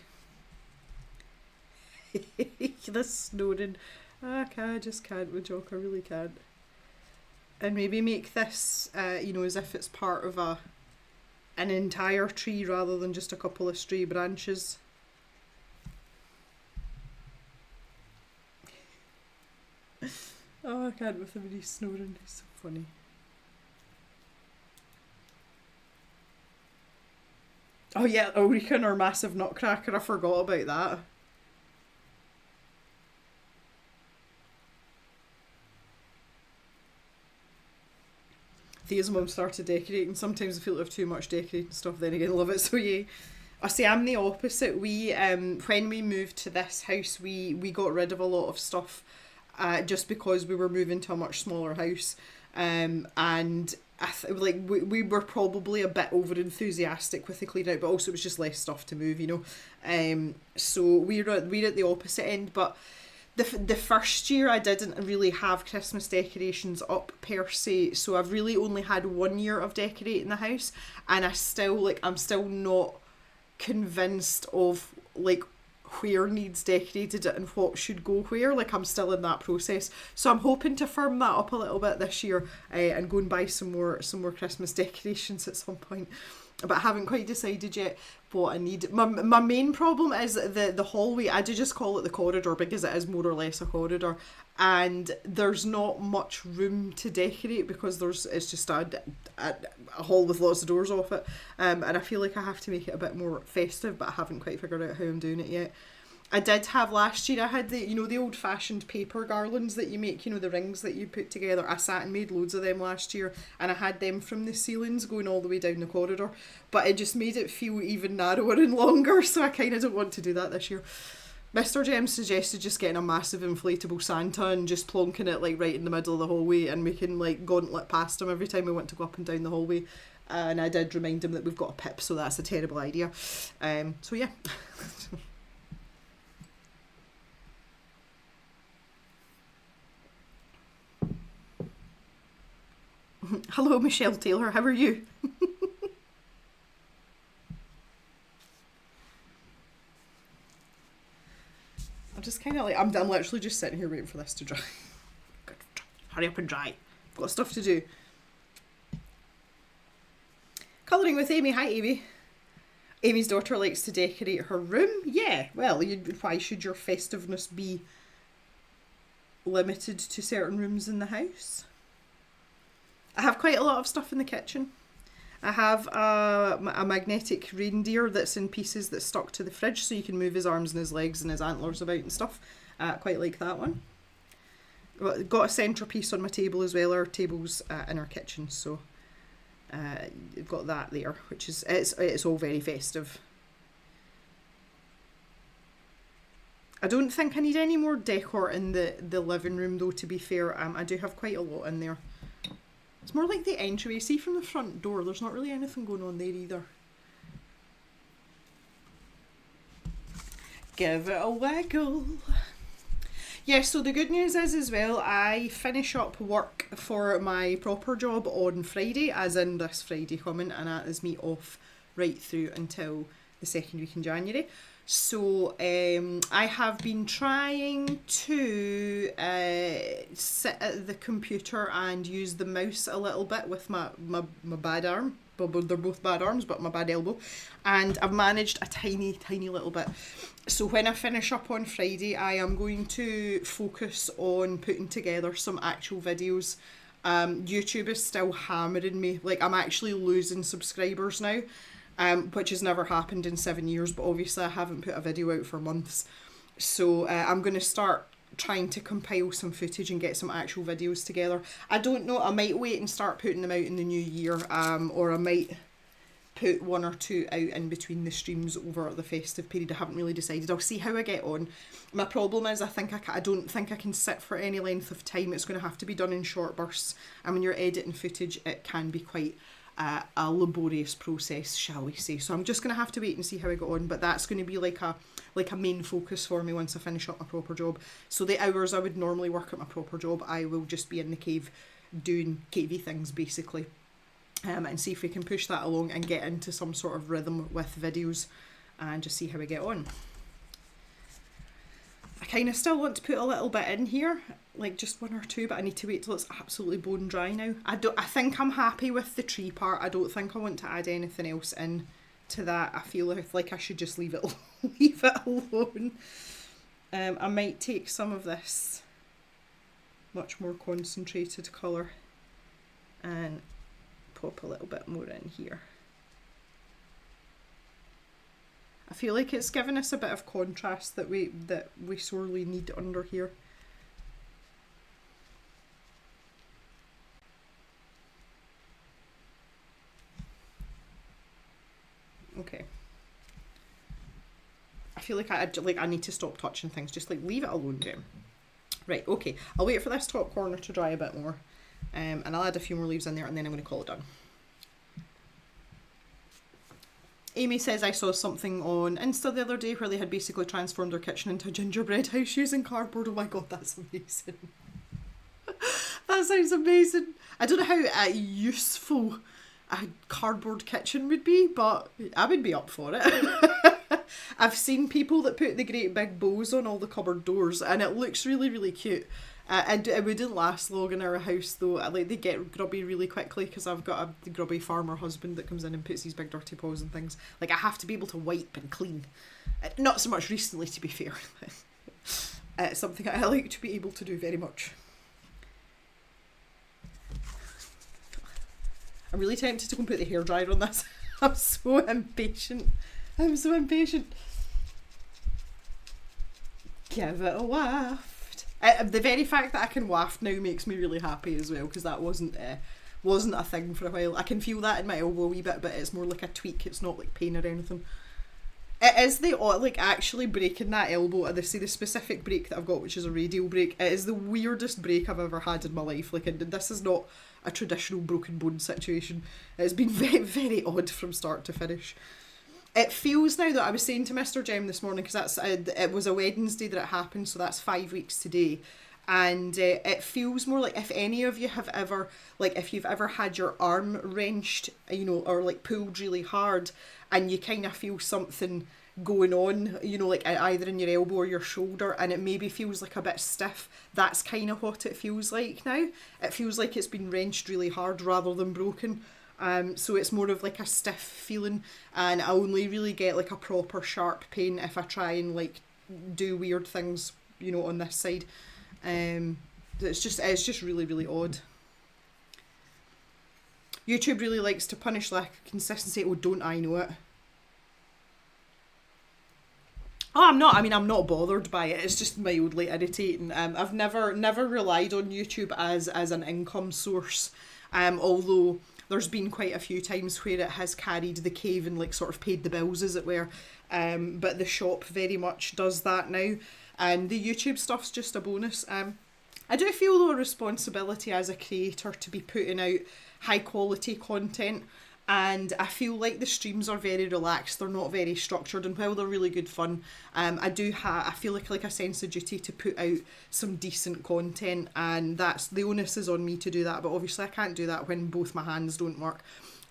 This snoring. I just can't with Jock, I really can't. And maybe make this, you know, as if it's part of an entire tree rather than just a couple of stray branches. Oh, I can't with him when he's snoring, he's so funny. Oh yeah, Ulrika and our massive nutcracker, I forgot about that. Thea's mum started decorating. Sometimes I feel like I have too much decorating stuff, then again love it, so yeah. I say I'm the opposite. We when we moved to this house, we got rid of a lot of stuff just because we were moving to a much smaller house, and we were probably a bit over enthusiastic with the clean out, but also it was just less stuff to move, you know. So we're at the opposite end, but the first year I didn't really have Christmas decorations up per se, so I've really only had 1 year of decorating the house, and I'm still not convinced of like where needs decorated and what should go where. Like, I'm still in that process, so I'm hoping to firm that up a little bit this year and go and buy some more Christmas decorations at some point, but I haven't quite decided yet what I need. My main problem is the hallway. I do just call it the corridor because it is more or less a corridor, and there's not much room to decorate because it's just a hall with lots of doors off it, and I feel like I have to make it a bit more festive, but I haven't quite figured out how I'm doing it yet. I did have last year, I had the old fashioned paper garlands that you make, the rings that you put together. I sat and made loads of them last year, and I had them from the ceilings going all the way down the corridor, but it just made it feel even narrower and longer, so I kind of don't want to do that this year. Mr. Jem suggested just getting a massive inflatable Santa and just plonking it like right in the middle of the hallway, and we can like gauntlet past him every time we want to go up and down the hallway. And I did remind him that we've got a pip, so that's a terrible idea. So yeah. Hello, Michelle Taylor, how are you? I'm just kind of like, I'm literally just sitting here waiting for this to dry. Hurry up and dry. I've got stuff to do. Colouring with Amy. Hi, Amy. Amy's daughter likes to decorate her room. Yeah, well, why should your festiveness be limited to certain rooms in the house? I have quite a lot of stuff in the kitchen. I have a magnetic reindeer that's in pieces that's stuck to the fridge, so you can move his arms and his legs and his antlers about and stuff. Quite like that one. Got a centrepiece on my table as well. Our table's in our kitchen, so you've got that there, which is it's all very festive. I don't think I need any more decor in the living room though, to be fair. I do have quite a lot in there. It's more like the entryway. See from the front door, there's not really anything going on there either. Give it a wiggle. Yeah, so the good news is as well, I finish up work for my proper job on Friday, as in this Friday coming, and that is me off right through until the second week in January. So I have been trying to sit at the computer and use the mouse a little bit with my bad arm. Well, they're both bad arms, but my bad elbow. And I've managed a tiny, tiny little bit. So when I finish up on Friday, I am going to focus on putting together some actual videos. YouTube is still hammering me. Like, I'm actually losing subscribers now. Which has never happened in 7 years, but obviously I haven't put a video out for months. So I'm going to start trying to compile some footage and get some actual videos together. I don't know, I might wait and start putting them out in the new year, or I might put 1 or 2 out in between the streams over the festive period. I haven't really decided. I'll see how I get on. My problem is I don't think I can sit for any length of time. It's going to have to be done in short bursts, and when you're editing footage it can be quite a laborious process, shall we say. So I'm just going to have to wait and see how I get on, but that's going to be like a main focus for me once I finish up my proper job. So the hours I would normally work at my proper job, I will just be in the cave doing cavey things basically, and see if we can push that along and get into some sort of rhythm with videos and just see how we get on. I kind of still want to put a little bit in here, like just 1 or 2, but I need to wait till it's absolutely bone dry now. I think I'm happy with the tree part. I don't think I want to add anything else in to that. I feel like I should just leave it alone. I might take some of this much more concentrated colour and pop a little bit more in here. I feel like it's given us a bit of contrast that we sorely need under here. Okay. I feel like I need to stop touching things. Just like leave it alone, Jem. Right, okay. I'll wait for this top corner to dry a bit more, and I'll add a few more leaves in there, and then I'm going to call it done. Amy says, I saw something on Insta the other day where they had basically transformed their kitchen into a gingerbread house using cardboard. Oh my god, that's amazing. That sounds amazing. I don't know how useful a cardboard kitchen would be, but I would be up for it. I've seen people that put the great big bows on all the cupboard doors, and it looks really, really cute. And it wouldn't last long in our house though. Like, they get grubby really quickly because I've got a grubby farmer husband that comes in and puts these big dirty paws and things. Like, I have to be able to wipe and clean. Not so much recently, to be fair. It's something I like to be able to do very much. I'm really tempted to go and put the hairdryer on this. I'm so impatient. I'm so impatient. Give it a waft. The very fact that I can waft now makes me really happy as well, because that wasn't a thing for a while. I can feel that in my elbow a wee bit, but it's more like a tweak. It's not like pain or anything. It is like actually breaking that elbow. The specific break that I've got, which is a radial break. It is the weirdest break I've ever had in my life. Like, this is not a traditional broken bone situation. It's been very, very odd from start to finish. It feels now that I was saying to Mr. Jem this morning, because it was a Wednesday that it happened, so that's 5 weeks today, and it feels more like if any of you have ever, like if you've ever had your arm wrenched, you know, or like pulled really hard, and you kind of feel something going on, you know, like either in your elbow or your shoulder, and it maybe feels like a bit stiff. That's kind of what it feels like now. It feels like it's been wrenched really hard rather than broken. So it's more of like a stiff feeling, and I only really get like a proper sharp pain if I try and like do weird things, you know, on this side. It's just really, really odd. YouTube really likes to punish lack of consistency. Oh, don't I know it? Oh, I'm not bothered by it. It's just mildly irritating. I've never relied on YouTube as an income source. Although there's been quite a few times where it has carried the cave and like sort of paid the bills, as it were. But the shop very much does that now. And the YouTube stuff's just a bonus. I do feel though a responsibility as a creator to be putting out high quality content. And I feel like the streams are very relaxed. They're not very structured, and while they're really good fun, I feel like a sense of duty to put out some decent content, and that's the onus is on me to do that. But obviously, I can't do that when both my hands don't work.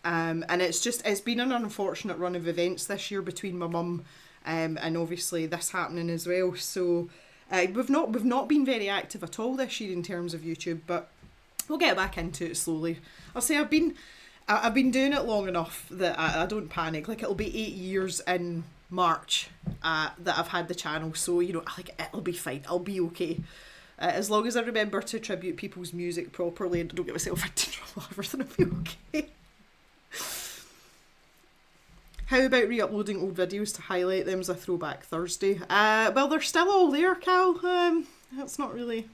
And it's been an unfortunate run of events this year between my mum, and obviously this happening as well. So we've not been very active at all this year in terms of YouTube, but we'll get back into it slowly. I'll say I've been doing it long enough that I don't panic. Like, it'll be 8 years in March that I've had the channel, so like, it'll be fine. I'll be okay. As long as I remember to attribute people's music properly and don't get myself into trouble, everything will be okay. How about re-uploading old videos to highlight them as a throwback Thursday? Well, they're still all there, Cal. That's not really...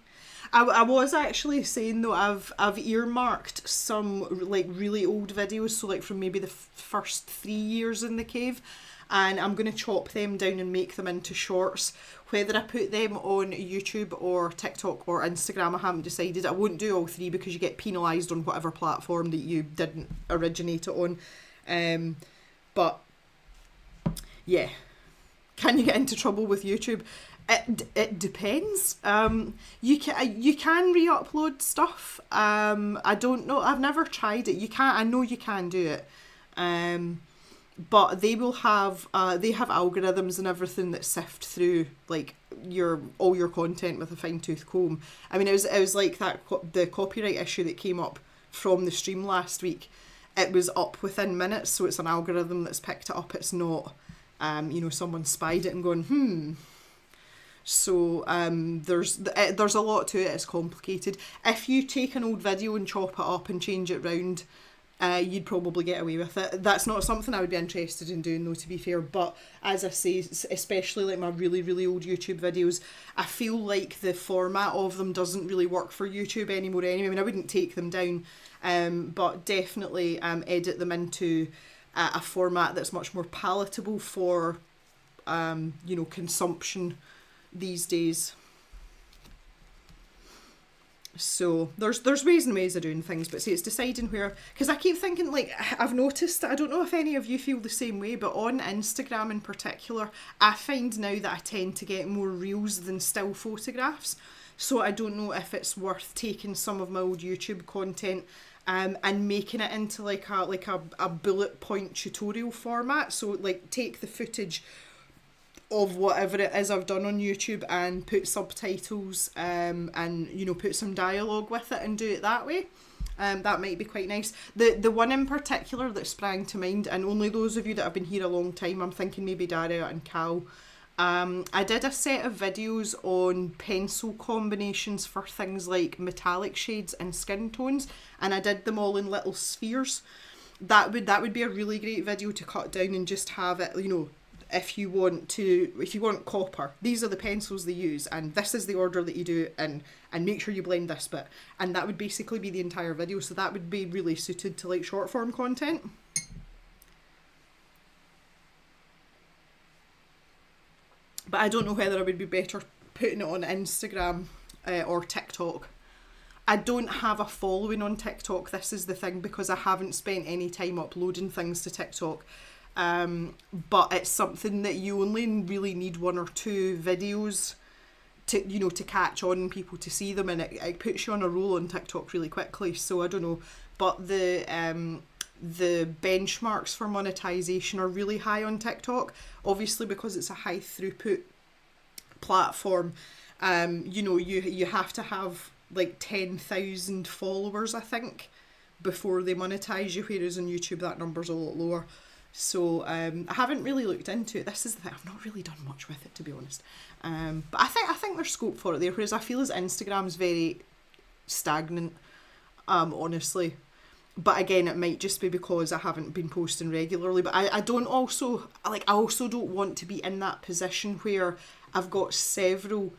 I was actually saying though, I've earmarked some like really old videos, so like from maybe the first 3 years in the cave, and I'm going to chop them down and make them into shorts. Whether I put them on YouTube or TikTok or Instagram, I haven't decided. I won't do all three because you get penalised on whatever platform that you didn't originate it on. But yeah, can you get into trouble with YouTube? It depends. You can re-upload stuff. I don't know. I've never tried it. You can. I know you can do it. But they will have they have algorithms and everything that sift through like all your content with a fine-tooth comb. I mean, it was like that the copyright issue that came up from the stream last week. It was up within minutes, so it's an algorithm that's picked it up. It's not someone spied it and gone So there's a lot to it. It's complicated. If you take an old video and chop it up and change it round, you'd probably get away with it. That's not something I would be interested in doing though, to be fair. But as I say, especially like my really, really old YouTube videos, I feel like the format of them doesn't really work for YouTube anymore anyway. I mean, I wouldn't take them down, but definitely edit them into a format that's much more palatable for consumption these days. So there's ways and ways of doing things, but see, it's deciding where, because I keep thinking, like, I've noticed, I don't know if any of you feel the same way, but on Instagram in particular, I find now that I tend to get more reels than still photographs. So I don't know if it's worth taking some of my old YouTube content and making it into like a bullet point tutorial format. So like take the footage of whatever it is I've done on YouTube and put subtitles and put some dialogue with it and do it that way. That might be quite nice. The one in particular that sprang to mind, and only those of you that have been here a long time, I'm thinking maybe Daria and Cal, I did a set of videos on pencil combinations for things like metallic shades and skin tones, and I did them all in little spheres. That would be a really great video to cut down and just have it, if you want copper, these are the pencils they use and this is the order that you do it in, and make sure you blend this bit, and that would basically be the entire video. So that would be really suited to like short form content. But I don't know whether I would be better putting it on Instagram or TikTok. I don't have a following on TikTok, this is the thing, because I haven't spent any time uploading things to TikTok. But it's something that you only really need 1 or 2 videos to catch on people to see them, and it puts you on a roll on TikTok really quickly. So I don't know, but the benchmarks for monetization are really high on TikTok, obviously because it's a high throughput platform. You have to have like 10,000 followers, I think, before they monetize you, whereas on YouTube that number's a lot lower. So I haven't really looked into it. This is the thing, I've not really done much with it, to be honest. But I think there's scope for it there, whereas I feel as Instagram's very stagnant, honestly. But again, it might just be because I haven't been posting regularly. But I also don't want to be in that position where I've got several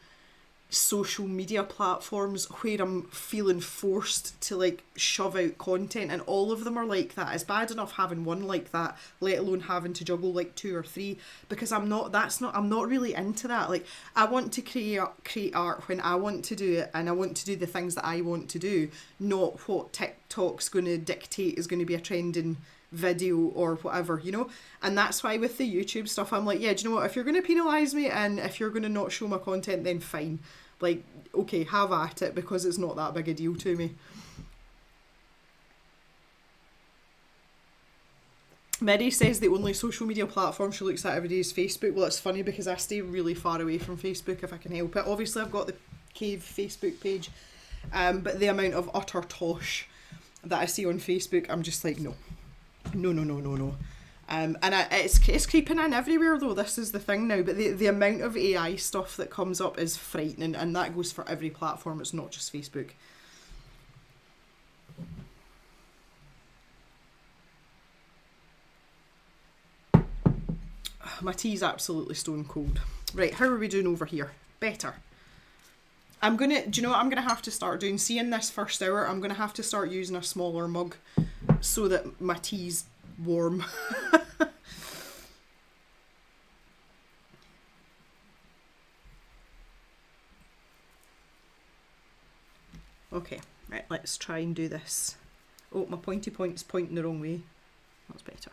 social media platforms where I'm feeling forced to like shove out content, and all of them are like that. It's bad enough having one like that, let alone having to juggle like two or three, because I'm not really into that. Like, I want to create art when I want to do it, and I want to do the things that I want to do, not what TikTok's going to dictate is going to be a trending video or whatever, you know. And that's why with the YouTube stuff, I'm like, yeah, do you know what, if you're going to penalise me and if you're going to not show my content, then fine, like, okay, have at it, because it's not that big a deal to me. Mary says the only social media platform she looks at every day is Facebook. Well, it's funny because I stay really far away from Facebook if I can help it. Obviously I've got the Cave Facebook page, but the amount of utter tosh that I see on Facebook, I'm just like, no. And it's creeping in everywhere though, this is the thing now, but the amount of AI stuff that comes up is frightening, and that goes for every platform, it's not just Facebook. My tea's absolutely stone cold. Right, how are we doing over here? Better. Do you know what I'm gonna have to start doing? See, in this first hour, I'm gonna have to start using a smaller mug so that my tea's warm. Okay, right, let's try and do this. Oh, my pointy point's pointing the wrong way. That's better.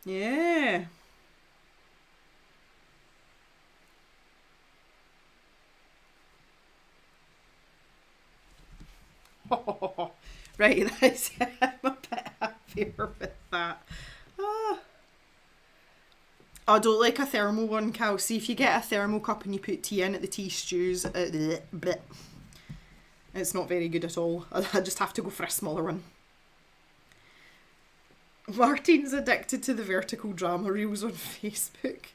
Yeah. Oh, right, that's I'm a bit happier with that. Ah. I don't like a thermal one, Cal. See, if you get a thermal cup and you put tea in it, the tea stews. It's not very good at all. I just have to go for a smaller one. Martine's addicted to the vertical drama reels on Facebook.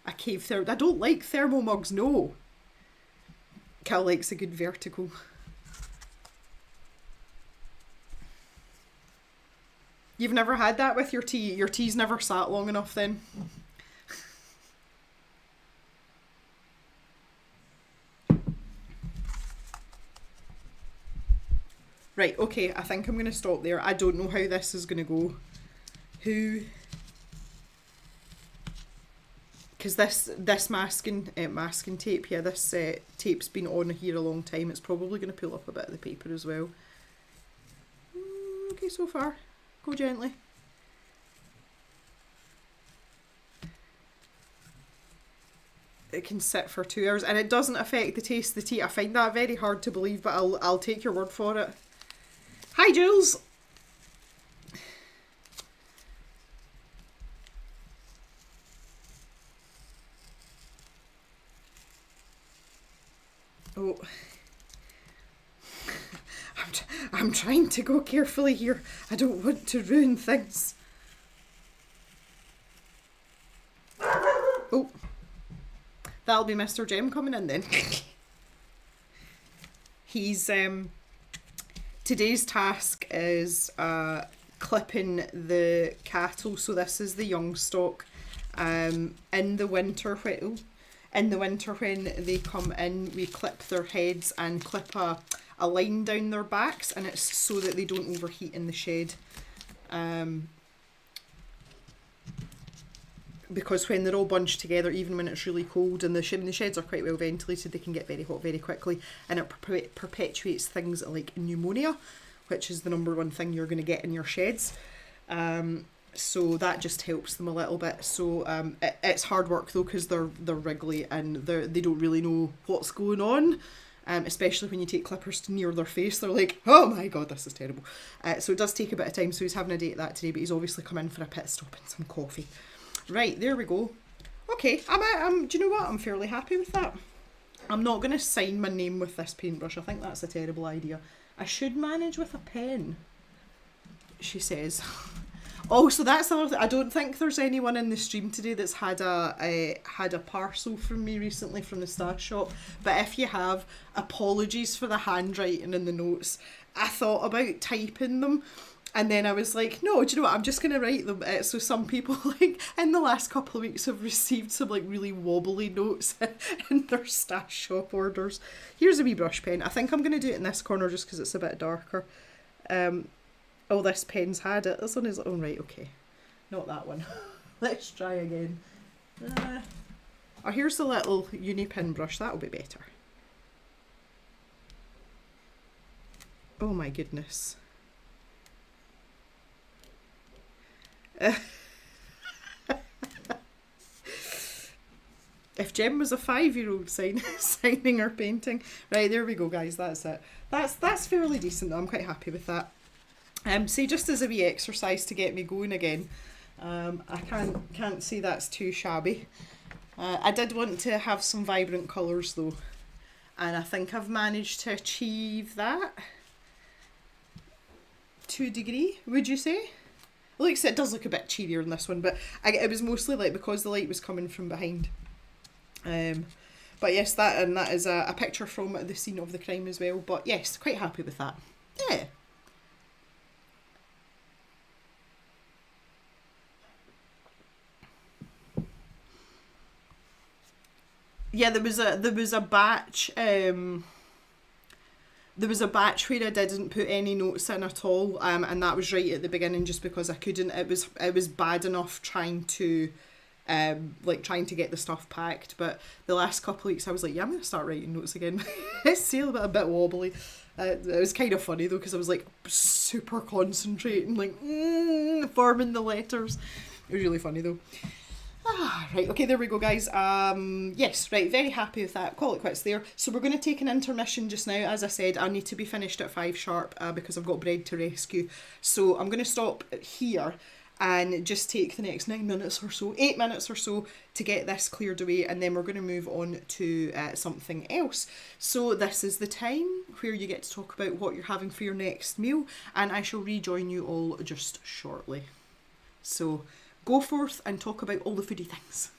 A cave thermal. I don't like thermal mugs, no. Cal likes a good vertical. You've never had that with your tea? Your tea's never sat long enough then? Right, okay, I think I'm going to stop there. I don't know how this is going to go. Because this masking tape, yeah, this tape's been on here a long time. It's probably going to pull up a bit of the paper as well. Okay, so far. Go gently. It can sit for 2 hours and it doesn't affect the taste of the tea. I find that very hard to believe, but I'll take your word for it. Hi, Jules! Oh. I'm trying to go carefully here. I don't want to ruin things. Oh. That'll be Mr. Jem coming in then. He's, today's task is clipping the cattle. So this is the young stock. In the winter, when they come in, we clip their heads and clip a line down their backs, and it's so that they don't overheat in the shed. Because when they're all bunched together, even when it's really cold, and the sheds are quite well ventilated, they can get very hot very quickly, and it perpetuates things like pneumonia, which is the #1 thing you're going to get in your sheds. So that just helps them a little bit. So it's hard work though, because they're wriggly and they don't really know what's going on. Especially when you take clippers near their face, they're like, oh my god, this is terrible. So it does take a bit of time. So he's having a day at that today, but he's obviously come in for a pit stop and some coffee. Right, there we go. Okay, do you know what? I'm fairly happy with that. I'm not going to sign my name with this paintbrush. I think that's a terrible idea. I should manage with a pen, she says. Oh, so that's another thing. I don't think there's anyone in the stream today that's had a parcel from me recently from the stash shop. But if you have, apologies for the handwriting in the notes. I thought about typing them, and then I was like, no, do you know what? I'm just gonna write them. So some people like in the last couple of weeks have received some like really wobbly notes in their stash shop orders. Here's a wee brush pen. I think I'm gonna do it in this corner just because it's a bit darker. Oh, this pen's had it. This one is... Oh, right, okay. Not that one. Let's try again. Oh, here's the little uni pin brush. That'll be better. Oh, my goodness. If Jem was a 5-year-old signing her painting. Right, there we go, guys. That's it. That's fairly decent, though. I'm quite happy with that. See, just as a wee exercise to get me going again, I can't say that's too shabby. I did want to have some vibrant colours though, and I think I've managed to achieve that to a degree, would you say? Like I said, it does look a bit cheerier in this one, but it was mostly like because the light was coming from behind. But yes, that is a picture from the scene of the crime as well, but yes, quite happy with that. Yeah. Yeah, there was a batch. There was a batch where I didn't put any notes in at all, and that was right at the beginning, just because I couldn't. It was bad enough trying to get the stuff packed. But the last couple of weeks, I was like, yeah, I'm gonna start writing notes again. It's still a bit wobbly. It was kind of funny though, because I was like super concentrating, like forming the letters. It was really funny though. Right, okay, there we go, guys. Yes, right, very happy with that. Call it quits there. So we're going to take an intermission just now. As I said, I need to be finished at 5 sharp because I've got bread to rescue. So I'm going to stop here and just take the next 9 minutes or so, 8 minutes or so to get this cleared away, and then we're going to move on to something else. So this is the time where you get to talk about what you're having for your next meal, and I shall rejoin you all just shortly. So go forth and talk about all the foodie things.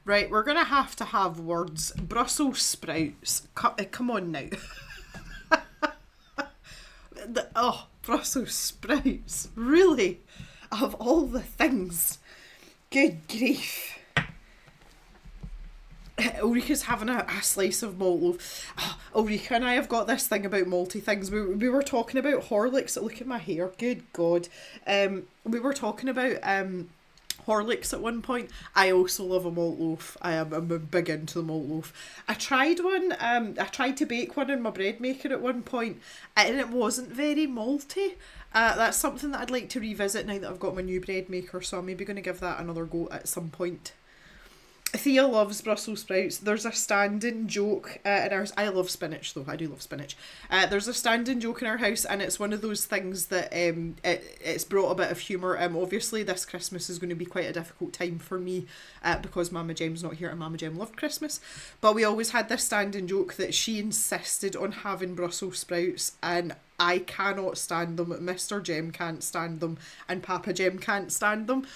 Right, we're going to have words. Brussels sprouts. Come on now. Brussels sprouts. Really? Of all the things. Good grief. Ulrika's having a slice of malt loaf. Ulrika and I have got this thing about malty things. We were talking about Horlicks. Look at my hair. Good God. We were talking about Horlicks at one point. I also love a malt loaf. I'm big into the malt loaf. I tried one. I tried to bake one in my bread maker at one point, and it wasn't very malty. That's something that I'd like to revisit now that I've got my new bread maker. So I'm maybe going to give that another go at some point. Thea loves Brussels sprouts. There's a standing joke in ours. I love spinach though. I do love spinach. There's a standing joke in our house, and it's one of those things that it's brought a bit of humour. Obviously this Christmas is going to be quite a difficult time for me because Mama Gem's not here, and Mama Gem loved Christmas. But we always had this standing joke that she insisted on having Brussels sprouts, and I cannot stand them. Mr. Gem can't stand them, and Papa Gem can't stand them.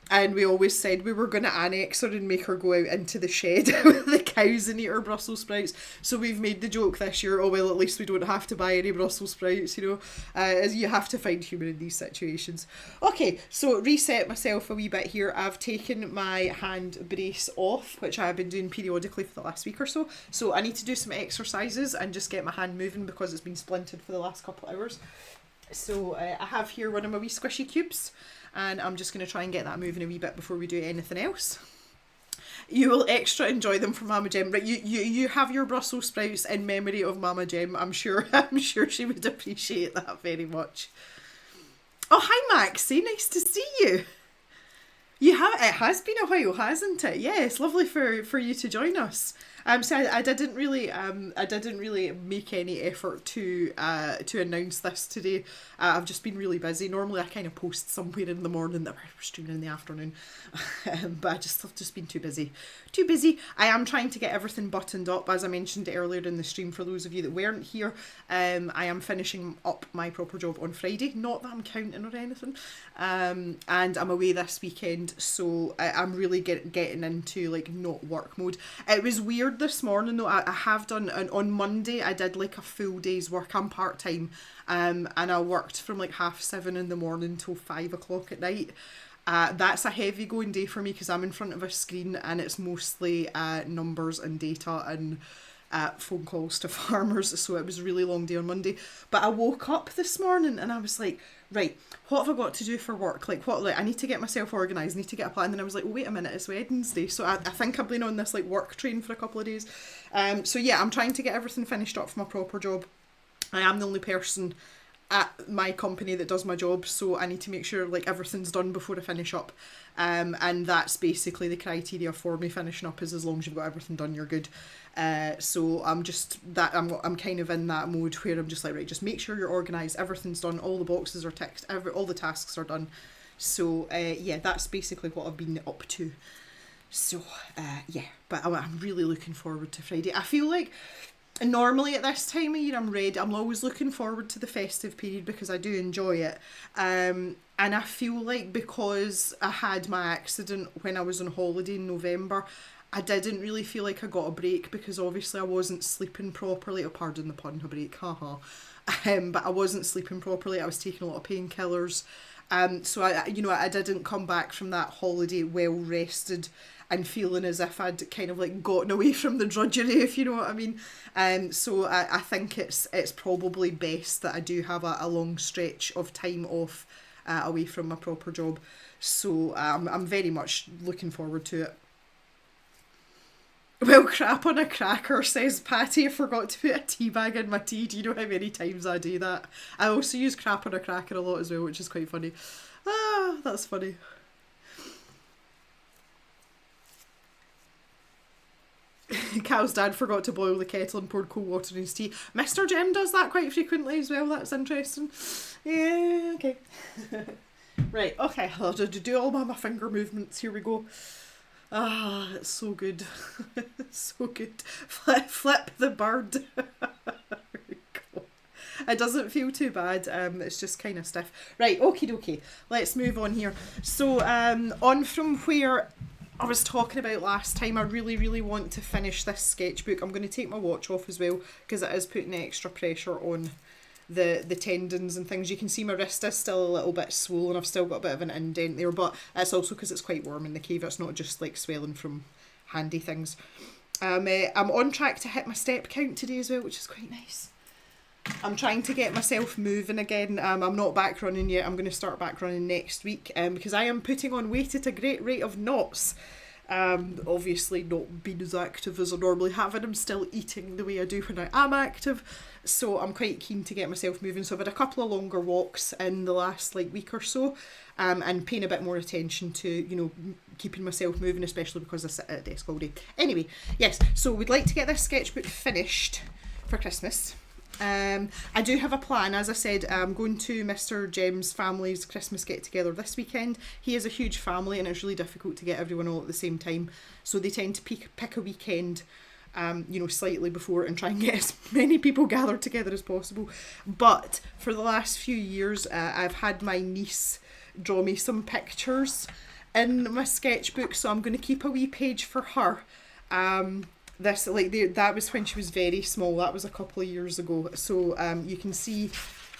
And we always said we were going to annex her and make her go out into the shed with the cows and eat her Brussels sprouts. So we've made the joke this year, oh well, at least we don't have to buy any Brussels sprouts, you know. As you have to find humour in these situations. Okay, so reset myself a wee bit here. I've taken my hand brace off, which I have been doing periodically for the last week or so. So I need to do some exercises and just get my hand moving because it's been splintered for the last couple of hours. So I have here one of my wee squishy cubes, and I'm just going to try and get that moving a wee bit before we do anything else. You will extra enjoy them from Mama Gem. Right, you have your Brussels sprouts in memory of Mama Gem. I'm sure she would appreciate that very much. Oh, hi Maxie, nice to see you. It has been a while, hasn't it? Yeah, it's lovely for you to join us. So I didn't really make any effort to announce this today. I've just been really busy. Normally I kind of post somewhere in the morning that we're streaming in the afternoon, but I've just been too busy. I am trying to get everything buttoned up, as I mentioned earlier in the stream. For those of you that weren't here, I am finishing up my proper job on Friday. Not that I'm counting or anything. And I'm away this weekend, so I'm really getting into like not work mode. It was weird this morning though. I have done on Monday I did like a full day's work. I'm part-time, and I worked from like 7:30 in the morning till 5 o'clock at night. That's a heavy going day for me because I'm in front of a screen and it's mostly numbers and data and phone calls to farmers, so it was a really long day on Monday. But I woke up this morning and I was like, right, what have I got to do for work? Like I need to get myself organised, I need to get a plan. And then I was like, oh, wait a minute, it's Wednesday. So I think I've been on this like work train for a couple of days. So yeah, I'm trying to get everything finished up for my proper job. I am the only person at my company that does my job, so I need to make sure like everything's done before I finish up. And that's basically the criteria for me finishing up, is as long as you've got everything done, you're good. So I'm kind of in that mode where I'm just like, right, just make sure you're organised, everything's done, all the boxes are ticked, all the tasks are done. So yeah, that's basically what I've been up to. So yeah, but I'm really looking forward to Friday. I feel like normally at this time of year I'm ready. I'm always looking forward to the festive period because I do enjoy it. And I feel like because I had my accident when I was on holiday in November, I didn't really feel like I got a break because obviously I wasn't sleeping properly. Oh, pardon the pun, a break, haha. But I wasn't sleeping properly. I was taking a lot of painkillers. So I didn't come back from that holiday well rested and feeling as if I'd kind of like gotten away from the drudgery, if you know what I mean. So I think it's probably best that I do have a long stretch of time off away from my proper job. So I'm very much looking forward to it. Well, crap on a cracker, says Patty. I forgot to put a tea bag in my tea. Do you know how many times I do that? I also use crap on a cracker a lot as well, which is quite funny. Ah, that's funny. Cal's dad forgot to boil the kettle and poured cold water in his tea. Mr. Jem does that quite frequently as well. That's interesting. Yeah, okay. Right, okay. I'll do all my finger movements. Here we go. Ah, it's so good. It's so good. Flip the bird. There we go. It doesn't feel too bad. It's just kind of stiff. Right, okie dokie. Let's move on here. So, on from where I was talking about last time, I really, really want to finish this sketchbook. I'm going to take my watch off as well because it is putting extra pressure on the tendons and things. You can see my wrist is still a little bit swollen. I've still got a bit of an indent there, but it's also because it's quite warm in the cave. It's not just like swelling from handy things. I'm on track to hit my step count today as well, which is quite nice. I'm trying to get myself moving again. I'm not back running yet. I'm going to start back running next week because I am putting on weight at a great rate of knots. Obviously not being as active as I normally have, and I'm still eating the way I do when I am active, so I'm quite keen to get myself moving. So I've had a couple of longer walks in the last week or so, and paying a bit more attention to, you know, keeping myself moving, especially because I sit at a desk all day. Anyway, yes, so we'd like to get this sketchbook finished for Christmas. I do have a plan. As I said, I'm going to Mr. Jem's family's Christmas get together this weekend. He has a huge family and it's really difficult to get everyone all at the same time, so they tend to pick a weekend, you know, slightly before, and try and get as many people gathered together as possible. But for the last few years, I've had my niece draw me some pictures in my sketchbook, so I'm going to keep a wee page for her. That was when she was very small. That was a couple of years ago. So you can see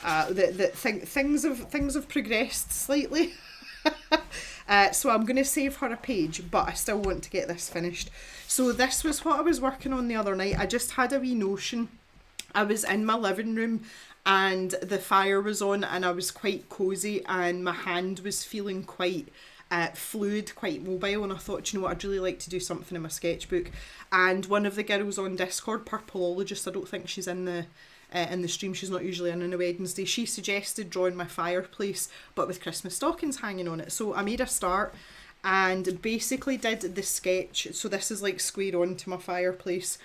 that things have progressed slightly. So I'm going to save her a page, but I still want to get this finished. So this was what I was working on the other night. I just had a wee notion. I was in my living room and the fire was on and I was quite cosy and my hand was feeling quite fluid, quite mobile, and I thought, you know what, I'd really like to do something in my sketchbook. And one of the girls on Discord, Purpleologist, I don't think she's in the stream, she's not usually in on a Wednesday, she suggested drawing my fireplace but with Christmas stockings hanging on it. So I made a start and basically did the sketch. So this is like square on to my fireplace.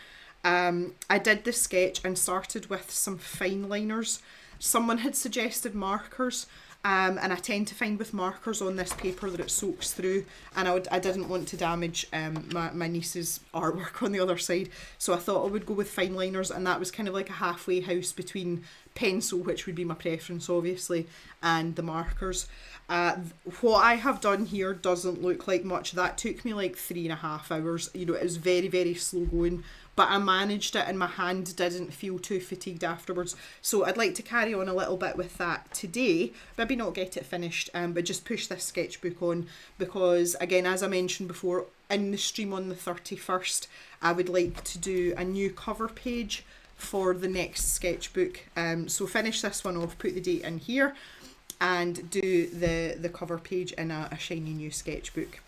I did the sketch and started with some fine liners. Someone had suggested markers, and I tend to find with markers on this paper that it soaks through, and I didn't want to damage my niece's artwork on the other side, so I thought I would go with fine liners, and that was kind of like a halfway house between pencil, which would be my preference obviously, and the markers. What I have done here doesn't look like much. That took me like 3.5 hours. You know, it was very, very slow going, but I managed it and my hand didn't feel too fatigued afterwards. So I'd like to carry on a little bit with that today. Maybe not get it finished, but just push this sketchbook on, because again, as I mentioned before, in the stream on the 31st, I would like to do a new cover page for the next sketchbook. So finish this one off, put the date in here, and do the cover page in a shiny new sketchbook.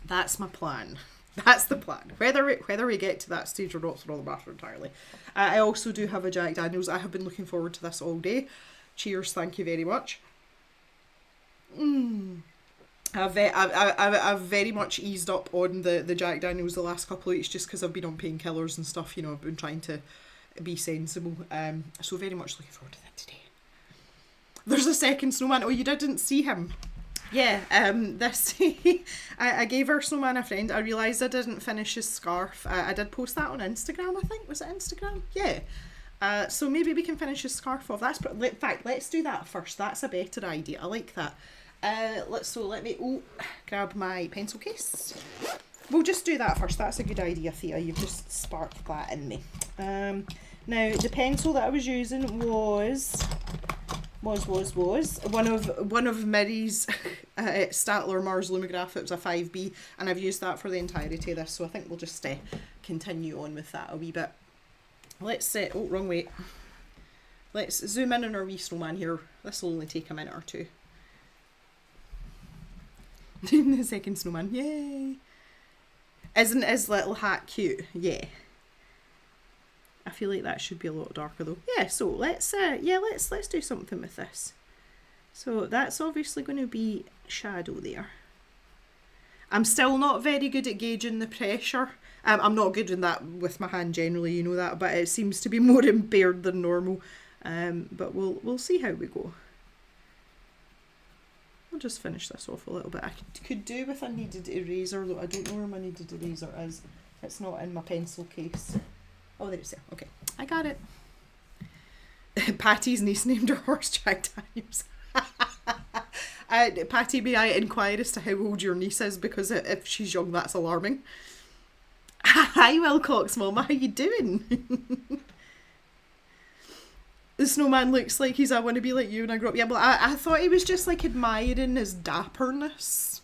That's my plan. That's the plan. Whether we get to that stage or not is another matter entirely. I also do have a Jack Daniels. I have been looking forward to this all day. Cheers, thank you very much. I've very much eased up on the Jack Daniels the last couple of weeks just because I've been on painkillers and stuff. You know, I've been trying to be sensible. So very much looking forward to that today. There's a second snowman. Oh, you didn't see him. Yeah, this I gave our snowman a friend. I realised I didn't finish his scarf. I did post that on Instagram, I think. Was it Instagram? Yeah. So maybe we can finish his scarf off. In fact, let's do that first. That's a better idea. I like that. Let me grab my pencil case. We'll just do that first. That's a good idea, Thea. You've just sparked that in me. Now the pencil that I was using was one of Mirri's Statler Mars Lumograph. It was a 5B, and I've used that for the entirety of this, so I think we'll just continue on with that a wee bit. Let's oh, wrong way. Let's zoom in on our wee snowman here. This will only take a minute or two. The second snowman, yay! Isn't his little hat cute? Yeah. I feel like that should be a lot darker though. Yeah, so let's do something with this. So that's obviously going to be shadow there. I'm still not very good at gauging the pressure. I'm not good in that with my hand generally, you know that, but it seems to be more impaired than normal. But we'll see how we go. I'll just finish this off a little bit. I could do with a kneaded eraser though. I don't know where my kneaded eraser is. It's not in my pencil case. Oh, there it's there. Okay, I got it. Patty's niece named her horse Jack Daniels. Patty, may I inquire as to how old your niece is, because if she's young, that's alarming. Hi, Wilcox Mama, how you doing? The snowman looks like I want to be like you when I grow up. Yeah, but I thought he was just like admiring his dapperness.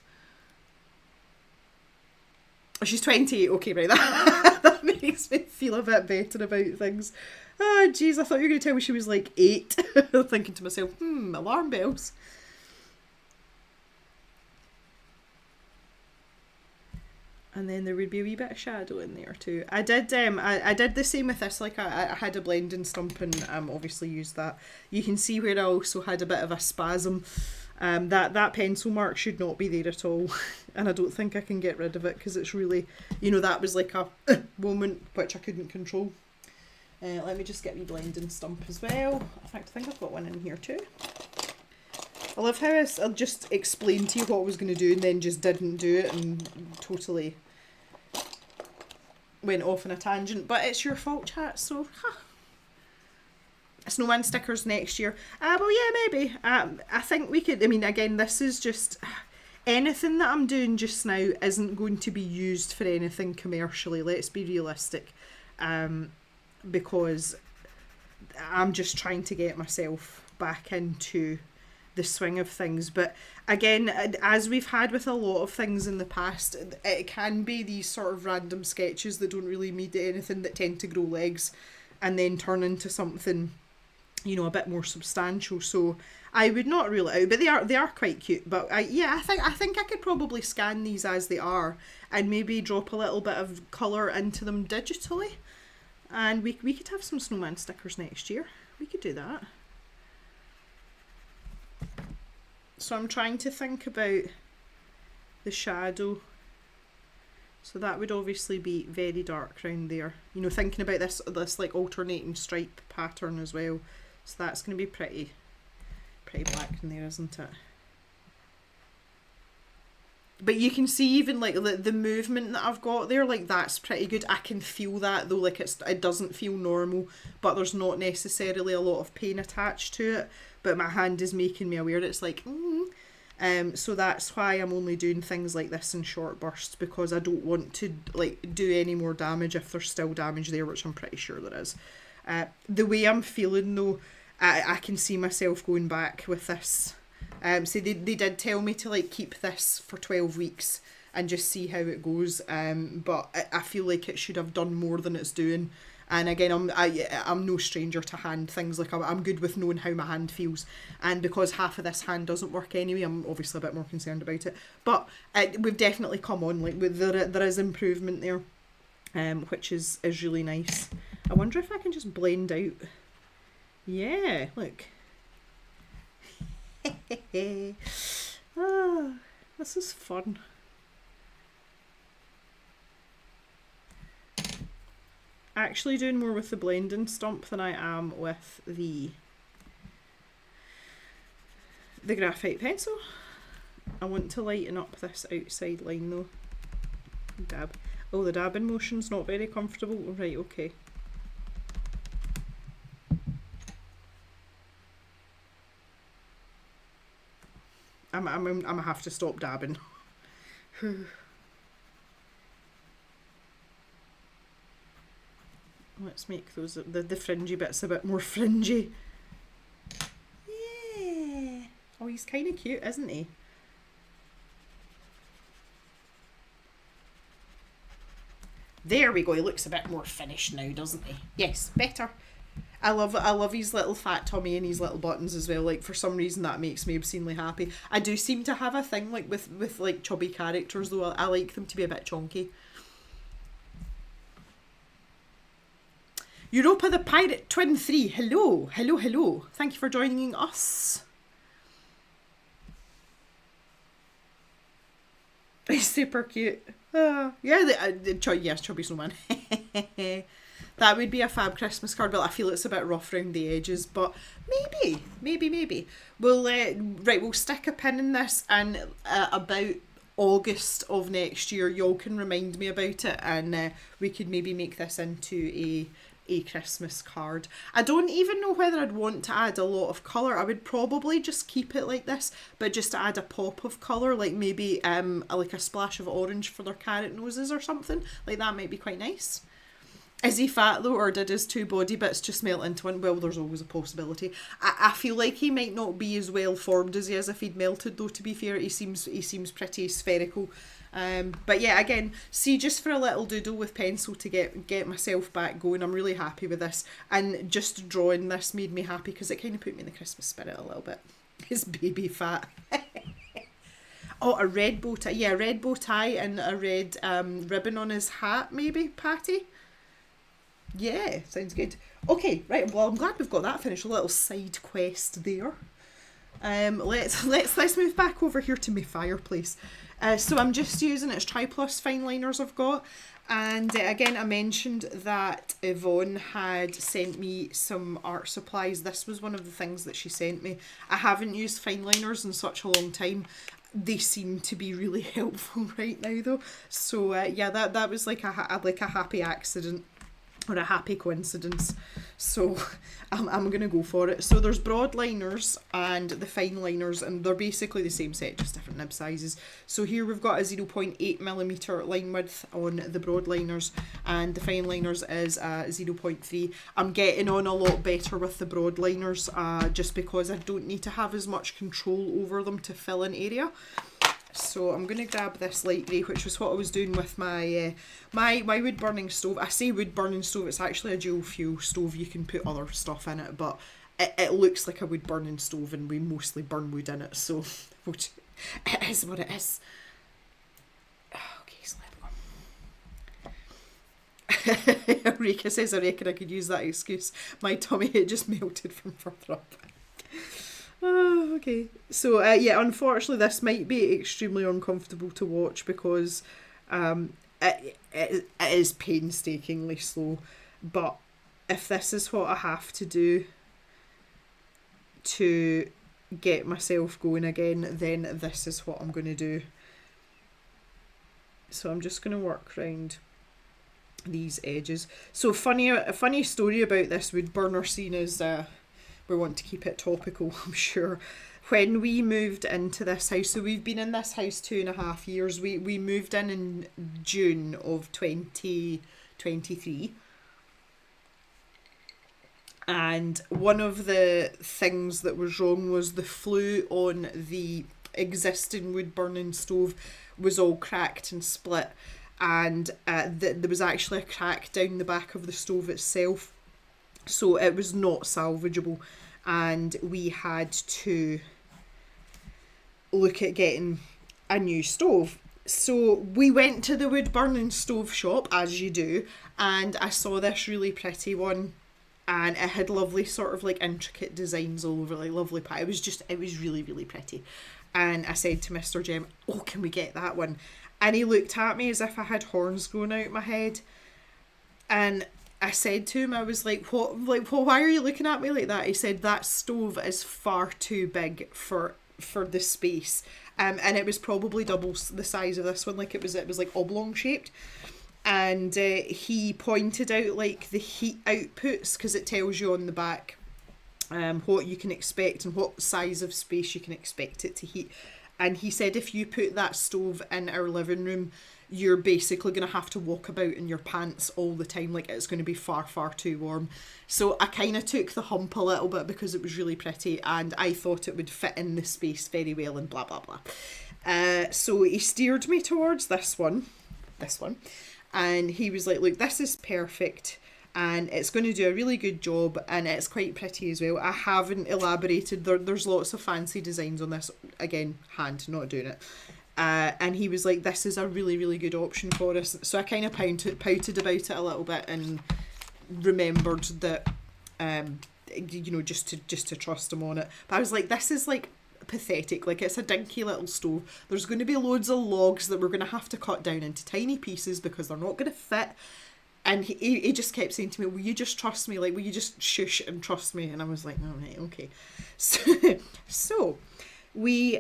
Oh, she's 28. Okay, right. That makes me feel a bit better about things. Oh, jeez, I thought you were going to tell me she was like 8. Thinking to myself, alarm bells. And then there would be a wee bit of shadow in there too. I did I did the same with this. Like I had a blending stump and obviously used that. You can see where I also had a bit of a spasm. That pencil mark should not be there at all, and I don't think I can get rid of it because it's really, that was like a moment which I couldn't control. Let me just get me blending stump as well. In fact, I think I've got one in here too. I love how I just explained to you what I was going to do and then just didn't do it and totally went off on a tangent. But it's your fault, chat, so... Snowman stickers next year. Well, yeah, maybe. I think we could... I mean, again, this is just... Anything that I'm doing just now isn't going to be used for anything commercially. Let's be realistic. Because I'm just trying to get myself back into the swing of things. But again, as we've had with a lot of things in the past, it can be these sort of random sketches that don't really mean anything, that tend to grow legs and then turn into something, a bit more substantial. So I would not rule it out, but they are quite cute. But I think I could probably scan these as they are and maybe drop a little bit of colour into them digitally, and we could have some snowman stickers next year. We could do that. So I'm trying to think about the shadow. So that would obviously be very dark around there. Thinking about this like alternating stripe pattern as well. So that's going to be pretty black in there, isn't it? But you can see even like the movement that I've got there, like that's pretty good. I can feel that though, like it doesn't feel normal, but there's not necessarily a lot of pain attached to it. But my hand is making me aware that it's like, so that's why I'm only doing things like this in short bursts, because I don't want to like do any more damage if there's still damage there, which I'm pretty sure there is. The way I'm feeling though, I can see myself going back with this. So they did tell me to like keep this for 12 weeks and just see how it goes. But I feel like it should have done more than it's doing. And again, I'm no stranger to hand things. Like I'm good with knowing how my hand feels, and because half of this hand doesn't work anyway, I'm obviously a bit more concerned about it. But we've definitely come on. Like there is improvement there, which is really nice. I wonder if I can just blend out. Yeah, look. This is fun. Actually doing more with the blending stump than I am with the graphite pencil. I want to lighten up this outside line though. Dab. Oh, the dabbing motion's not very comfortable. Right, okay. I'm gonna have to stop dabbing. Let's make those the fringy bits a bit more fringy. Yeah. Oh, he's kind of cute, isn't he? There we go. He looks a bit more finished now, doesn't he? Yes, better. I love his little fat tummy and his little buttons as well. Like for some reason that makes me obscenely happy. I do seem to have a thing like with like chubby characters though. I like them to be a bit chunky. Europa the Pirate Twin 3, hello, hello, hello. Thank you for joining us. He's super cute. Yeah, yes, Chubby Snowman. That would be a fab Christmas card, but I feel it's a bit rough around the edges, but maybe. We'll stick a pin in this, and about August of next year, y'all can remind me about it, and we could maybe make this into a Christmas card. I don't even know whether I'd want to add a lot of colour. I would probably just keep it like this, but just to add a pop of colour, like maybe like a splash of orange for their carrot noses or something. Like that might be quite nice. Is he fat though, or did his two body bits just melt into one? Well, there's always a possibility. I feel like he might not be as well formed as he is if he'd melted though, to be fair. He seems pretty spherical. But yeah, again, see, just for a little doodle with pencil to get myself back going, I'm really happy with this. And just drawing this made me happy because it kind of put me in the Christmas spirit a little bit. His baby fat. Oh, a red bow tie. Yeah, a red bow tie and a red ribbon on his hat, maybe, Patty? Yeah, sounds good. Okay, right, well, I'm glad we've got that finished. A little side quest there. Let's move back over here to my fireplace. So I'm just using it's Tri-Plus fine liners I've got, and again I mentioned that Yvonne had sent me some art supplies. This was one of the things that she sent me. I haven't used fine liners in such a long time. They seem to be really helpful right now though. So yeah, that was like a happy accident. Or a happy coincidence. So I'm going to go for it. So there's broad liners and the fine liners, and they're basically the same set, just different nib sizes. So here we've got a 0.8mm line width on the broad liners, and the fine liners is 0.3. I'm getting on a lot better with the broad liners just because I don't need to have as much control over them to fill in area. So I'm going to grab this light grey, which was what I was doing with my my wood burning stove. I say wood burning stove, it's actually a dual fuel stove. You can put other stuff in it, but it looks like a wood burning stove and we mostly burn wood in it, so it is what it is. Okay, so there we go. Rika says, I reckon I could use that excuse. My tummy, it just melted from further up. Oh, okay. So yeah, unfortunately this might be extremely uncomfortable to watch because it is painstakingly slow, but if this is what I have to do to get myself going again, then this is what I'm going to do. So I'm just going to work around these edges. So a funny story about this wood burner scene is we want to keep it topical, I'm sure. When we moved into this house, so we've been in this house 2.5 years. We moved in June of 2023. And one of the things that was wrong was the flue on the existing wood burning stove was all cracked and split. And there was actually a crack down the back of the stove itself. So it was not salvageable, and we had to look at getting a new stove. So we went to the wood burning stove shop, as you do, and I saw this really pretty one, and it had lovely sort of like intricate designs all over, like lovely pie. It was really, really pretty. And I said to Mr. Jem, oh, can we get that one? And he looked at me as if I had horns growing out my head. And I said to him, I was like, why are you looking at me like that? He said, that stove is far too big for the space. And it was probably double the size of this one. Like it was like oblong shaped. And he pointed out like the heat outputs, because it tells you on the back what you can expect and what size of space you can expect it to heat. And he said if you put that stove in our living room, you're basically going to have to walk about in your pants all the time. Like it's going to be far, far too warm. So I kind of took the hump a little bit because it was really pretty and I thought it would fit in the space very well and blah, blah, blah. So he steered me towards this one. And he was like, look, this is perfect. And it's going to do a really good job and it's quite pretty as well. I haven't elaborated. There's lots of fancy designs on this. Again, hand, not doing it. And he was like, this is a really, really good option for us. So I kind of pouted about it a little bit and remembered that, just to trust him on it. But I was like, this is like pathetic. Like it's a dinky little stove. There's going to be loads of logs that we're going to have to cut down into tiny pieces because they're not going to fit. And he just kept saying to me, will you just trust me? Like, will you just shush and trust me? And I was like, all right, okay. So we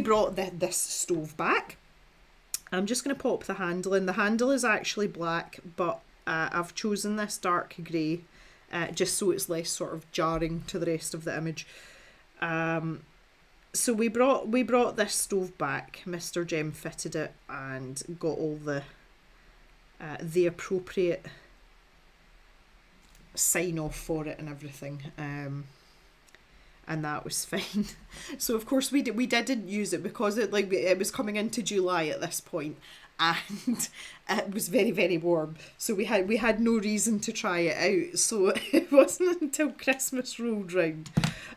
brought this stove back. I'm just going to pop the handle in. The handle is actually black, but I've chosen this dark grey just so it's less sort of jarring to the rest of the image. So we brought this stove back. Mr. Jem fitted it and got all the appropriate sign off for it and everything. And that was fine. So of course we didn't use it because it was coming into July at this point, and it was very, very warm. So we had no reason to try it out. So it wasn't until Christmas rolled round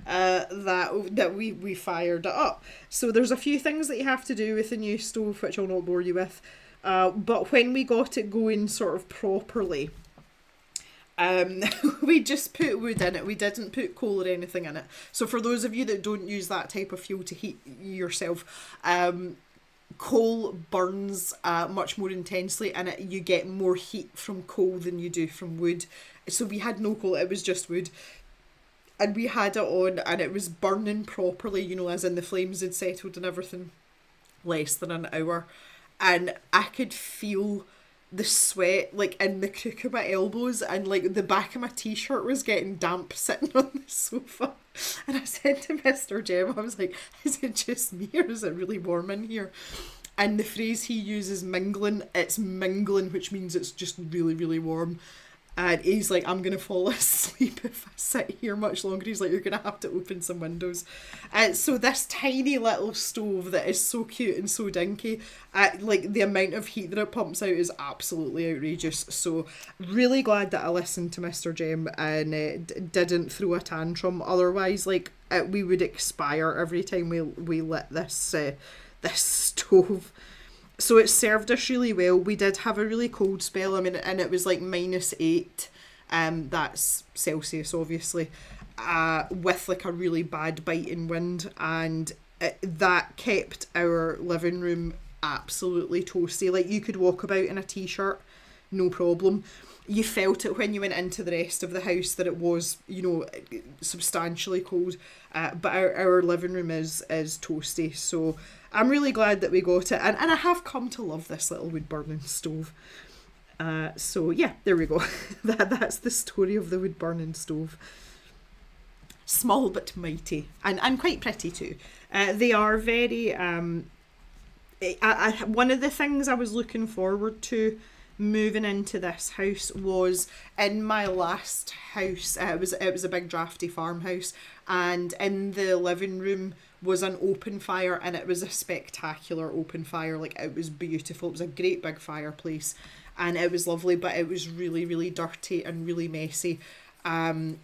that we fired it up. So there's a few things that you have to do with the new stove, which I'll not bore you with. But when we got it going sort of properly, we just put wood in it. We didn't put coal or anything in it. So for those of you that don't use that type of fuel to heat yourself, coal burns much more intensely, and you get more heat from coal than you do from wood. So we had no coal, it was just wood. And we had it on and it was burning properly, you know, as in the flames had settled and everything, less than an hour. And I could feel the sweat like in the crook of my elbows, and like the back of my t-shirt was getting damp sitting on the sofa. And I said to Mr. Jem, I was like, is it just me or is it really warm in here? And the phrase he uses, mingling, it's mingling, which means it's just really, really warm. And he's like, I'm going to fall asleep if I sit here much longer. He's like, you're going to have to open some windows. So this tiny little stove that is so cute and so dinky, like the amount of heat that it pumps out is absolutely outrageous. So really glad that I listened to Mr. Jem and didn't throw a tantrum. Otherwise, like we would expire every time we lit this stove. So it served us really well. We did have a really cold spell, I mean, and it was like -8, that's Celsius obviously, with like a really bad biting wind, and that kept our living room absolutely toasty. Like you could walk about in a t-shirt, no problem. You felt it when you went into the rest of the house that it was, you know, substantially cold, but our living room is toasty. So I'm really glad that we got it, and I have come to love this little wood burning stove. So yeah, there we go. That's the story of the wood burning stove. Small but mighty, and quite pretty too. They are very one of the things I was looking forward to moving into this house was, in my last house, it was a big drafty farmhouse, and in the living room was an open fire, and it was a spectacular open fire. Like it was beautiful. It was a great big fireplace and it was lovely, but it was really, really dirty and really messy. And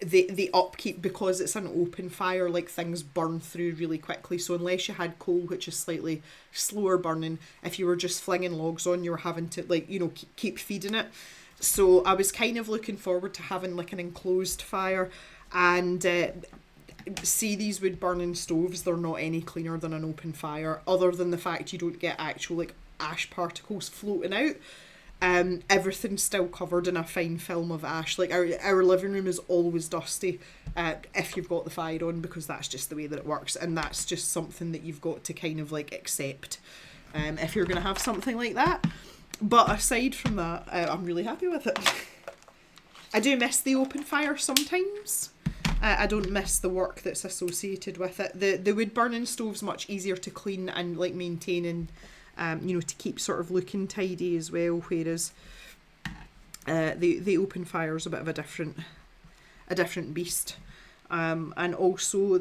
the upkeep, because it's an open fire, like things burn through really quickly. So unless you had coal, which is slightly slower burning, if you were just flinging logs on, you were having to, like, you know, keep feeding it. So I was kind of looking forward to having like an enclosed fire. And see, these wood burning stoves, they're not any cleaner than an open fire, other than the fact you don't get actual like ash particles floating out. Everything's still covered in a fine film of ash. Like our living room is always dusty if you've got the fire on, because that's just the way that it works, and that's just something that you've got to kind of like accept if you're going to have something like that. But aside from that, I'm really happy with it. I do miss the open fire sometimes. I don't miss the work that's associated with it. The wood burning stove's much easier to clean and like maintain, and you know, to keep sort of looking tidy as well, whereas the open fire is a bit of a different beast. And also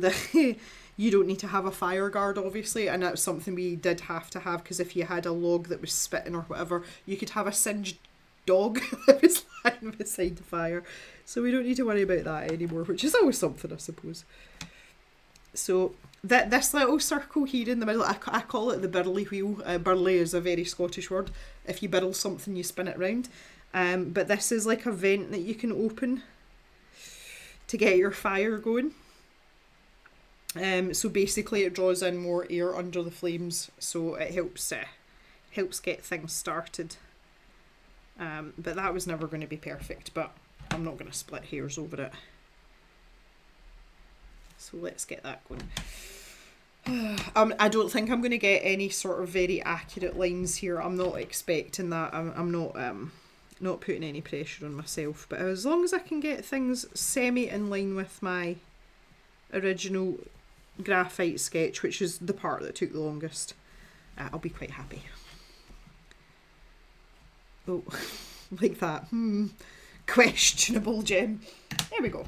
you don't need to have a fire guard, obviously, and that's something we did have to have, because if you had a log that was spitting or whatever, you could have a singed dog that was lying beside the fire. So we don't need to worry about that anymore, which is always something, I suppose. So this little circle here in the middle, I call it the birly wheel. Birly is a very Scottish word. If you birl something, you spin it round. But this is like a vent that you can open to get your fire going. So basically it draws in more air under the flames, so it helps get things started. But that was never going to be perfect, but I'm not going to split hairs over it. So let's get that going. I don't think I'm going to get any sort of very accurate lines here. I'm not expecting that. I'm not putting any pressure on myself. But as long as I can get things semi in line with my original graphite sketch, which is the part that took the longest, I'll be quite happy. Oh, like that. Questionable, Jim. There we go.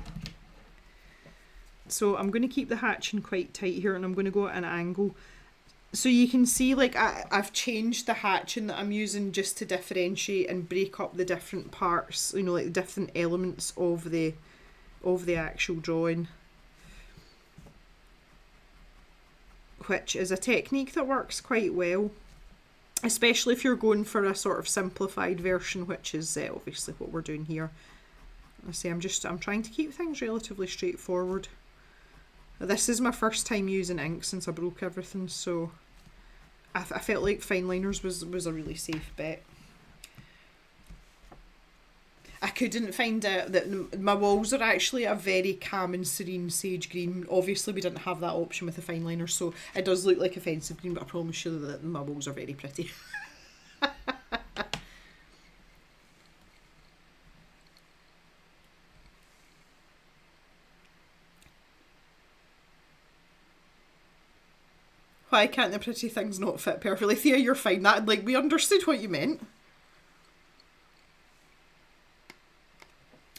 So I'm going to keep the hatching quite tight here, and I'm going to go at an angle. So you can see, like, I've changed the hatching that I'm using just to differentiate and break up the different parts, you know, like the different elements of the actual drawing. Which is a technique that works quite well, especially if you're going for a sort of simplified version, which is obviously what we're doing here. I say I'm trying to keep things relatively straightforward. This is my first time using ink since I broke everything, so I felt like fine liners was a really safe bet. I couldn't find out that my walls are actually a very calm and serene sage green. Obviously we didn't have that option with the fine liner, so it does look like offensive green, but I promise you that my walls are very pretty. Why can't the pretty things not fit perfectly? Thea, you're fine. That, like, we understood what you meant.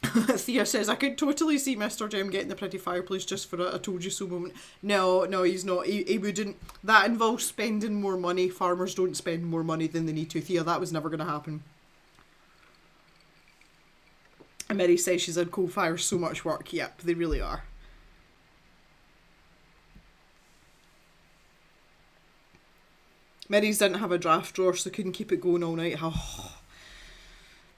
Thea says, I could totally see Mr. Jem getting the pretty fireplace just for a told you so moment. No, he's not. He wouldn't. That involves spending more money. Farmers don't spend more money than they need to. Thea, that was never going to happen. And Mary says she's had coal fires so much work. Yep, they really are. Mary's didn't have a draft drawer, so couldn't keep it going all night. Oh.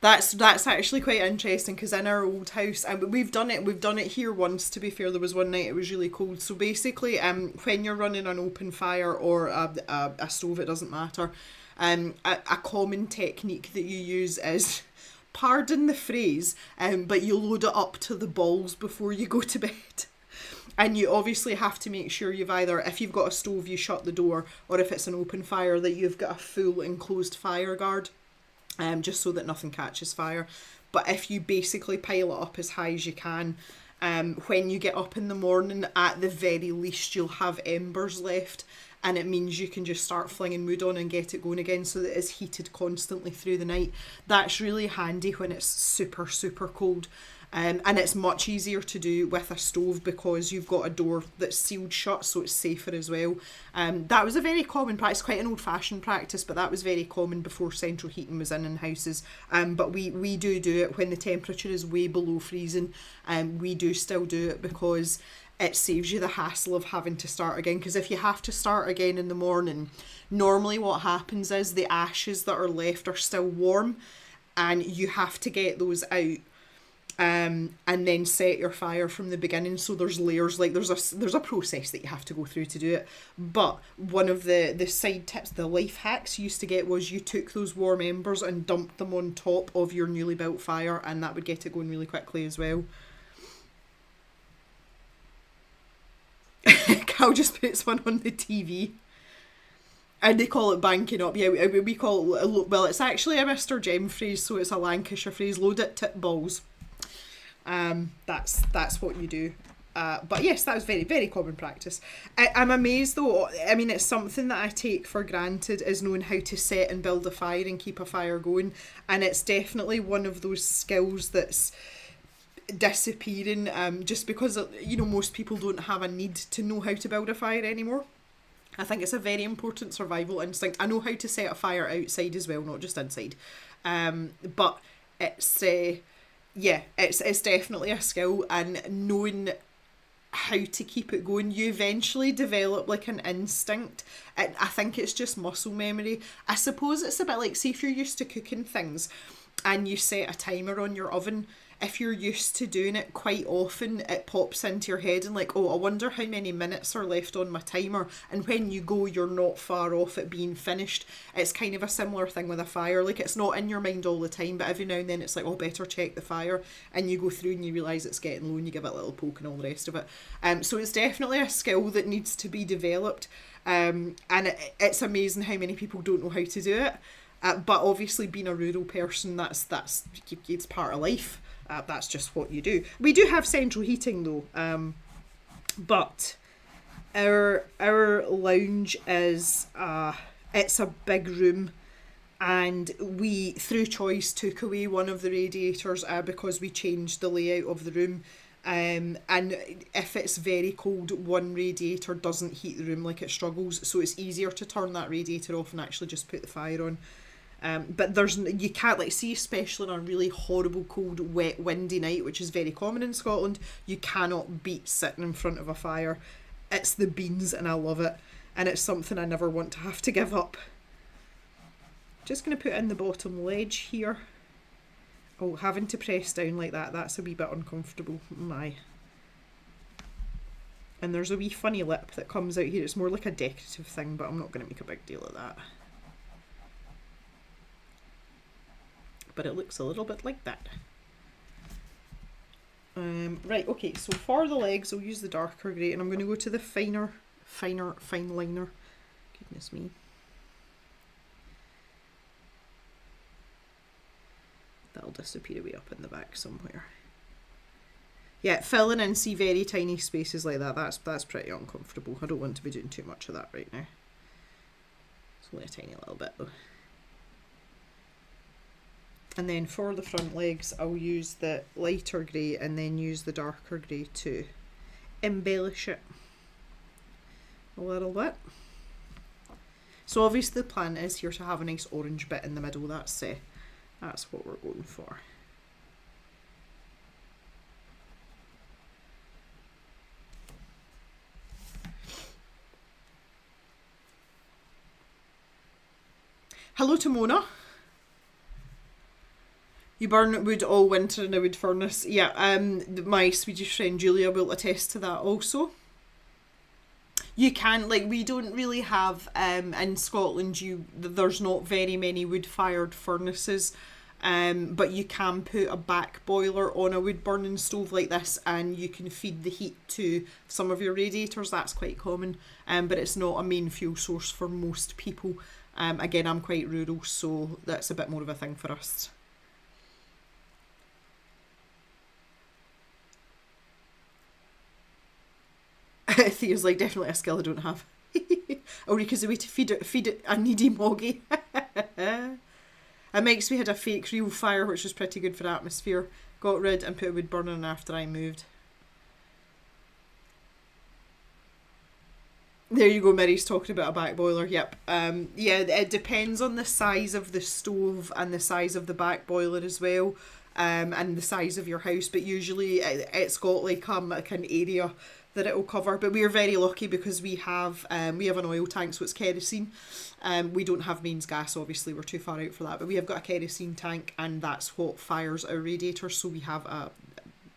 That's actually quite interesting, because in our old house, and we've done it here once, to be fair. There was one night it was really cold, so basically when you're running an open fire or a stove, it doesn't matter, a common technique that you use is, pardon the phrase, but you load it up to the balls before you go to bed. And you obviously have to make sure you've either, if you've got a stove, you shut the door, or if it's an open fire, that you've got a full enclosed fire guard, just so that nothing catches fire. But if you basically pile it up as high as you can, when you get up in the morning, at the very least, you'll have embers left, and it means you can just start flinging wood on and get it going again, so that it's heated constantly through the night. That's really handy when it's super, super cold. And it's much easier to do with a stove because you've got a door that's sealed shut, so it's safer as well. That was a very common practice, quite an old-fashioned practice, but that was very common before central heating was in houses. But we do it when the temperature is way below freezing. We do still do it because it saves you the hassle of having to start again. Because if you have to start again in the morning, normally what happens is the ashes that are left are still warm, and you have to get those out. And then set your fire from the beginning, so there's layers, like there's a process that you have to go through to do it. But one of the side tips, the life hacks you used to get, was you took those warm embers and dumped them on top of your newly built fire, and that would get it going really quickly as well. Cal just puts one on the TV. And they call it banking up. Yeah, we call it, well, it's actually a Mr. Jem phrase, so it's a Lancashire phrase, load it tip balls. That's what you do. But yes, that was very, very common practice. I'm amazed though, I mean, it's something that I take for granted, is knowing how to set and build a fire and keep a fire going. And it's definitely one of those skills that's disappearing, just because, you know, most people don't have a need to know how to build a fire anymore. I think it's a very important survival instinct. I know how to set a fire outside as well, not just inside. But it's... yeah, it's definitely a skill, and knowing how to keep it going, you eventually develop like an instinct. I think it's just muscle memory. I suppose it's a bit like, say if you're used to cooking things and you set a timer on your oven, if you're used to doing it quite often, it pops into your head and like, oh, I wonder how many minutes are left on my timer. And when you go, you're not far off it being finished. It's kind of a similar thing with a fire. Like, it's not in your mind all the time, but every now and then it's like, oh, better check the fire. And you go through and you realise it's getting low and you give it a little poke and all the rest of it. So it's definitely a skill that needs to be developed. And it's amazing how many people don't know how to do it. But obviously, being a rural person, that's it's part of life. That's just what you do. We do have central heating though, but our lounge is it's a big room, and we through choice took away one of the radiators because we changed the layout of the room. And if it's very cold, one radiator doesn't heat the room, like it struggles, so it's easier to turn that radiator off and actually just put the fire on. But you can't, like, see, especially on a really horrible, cold, wet, windy night, which is very common in Scotland, you cannot beat sitting in front of a fire. It's the beans and I love it. And it's something I never want to have to give up. Just going to put in the bottom ledge here. Oh, having to press down like that, that's a wee bit uncomfortable. My. And there's a wee funny lip that comes out here. It's more like a decorative thing, but I'm not going to make a big deal of that. But it looks a little bit like that. Right, okay, so for the legs, I'll use the darker grey, and I'm going to go to the fine liner. Goodness me. That'll disappear away up in the back somewhere. Yeah, filling in, see, very tiny spaces like that, that's pretty uncomfortable. I don't want to be doing too much of that right now. It's only a tiny little bit though. And then for the front legs, I'll use the lighter grey and then use the darker grey to embellish it a little bit. So obviously the plan is here to have a nice orange bit in the middle. That's what we're going for. Hello to Mona. You burn wood all winter in a wood furnace. Yeah, my Swedish friend Julia will attest to that also. You can, like, we don't really have, in Scotland, there's not very many wood-fired furnaces, but you can put a back boiler on a wood-burning stove like this and you can feed the heat to some of your radiators. That's quite common, but it's not a main fuel source for most people. Again, I'm quite rural, so that's a bit more of a thing for us. Thea's like, definitely a skill I don't have. Ulrika's a way to feed it a needy moggy. It makes me had a fake real fire, which was pretty good for atmosphere. Got rid and put a wood burning after I moved. There you go, Mary's talking about a back boiler. Yep. Yeah, it depends on the size of the stove and the size of the back boiler as well, and the size of your house. But usually it's got like an area that it will cover. But we are very lucky because we have an oil tank, so it's kerosene. We don't have mains gas, obviously, we're too far out for that. But we have got a kerosene tank, and that's what fires our radiators. So we have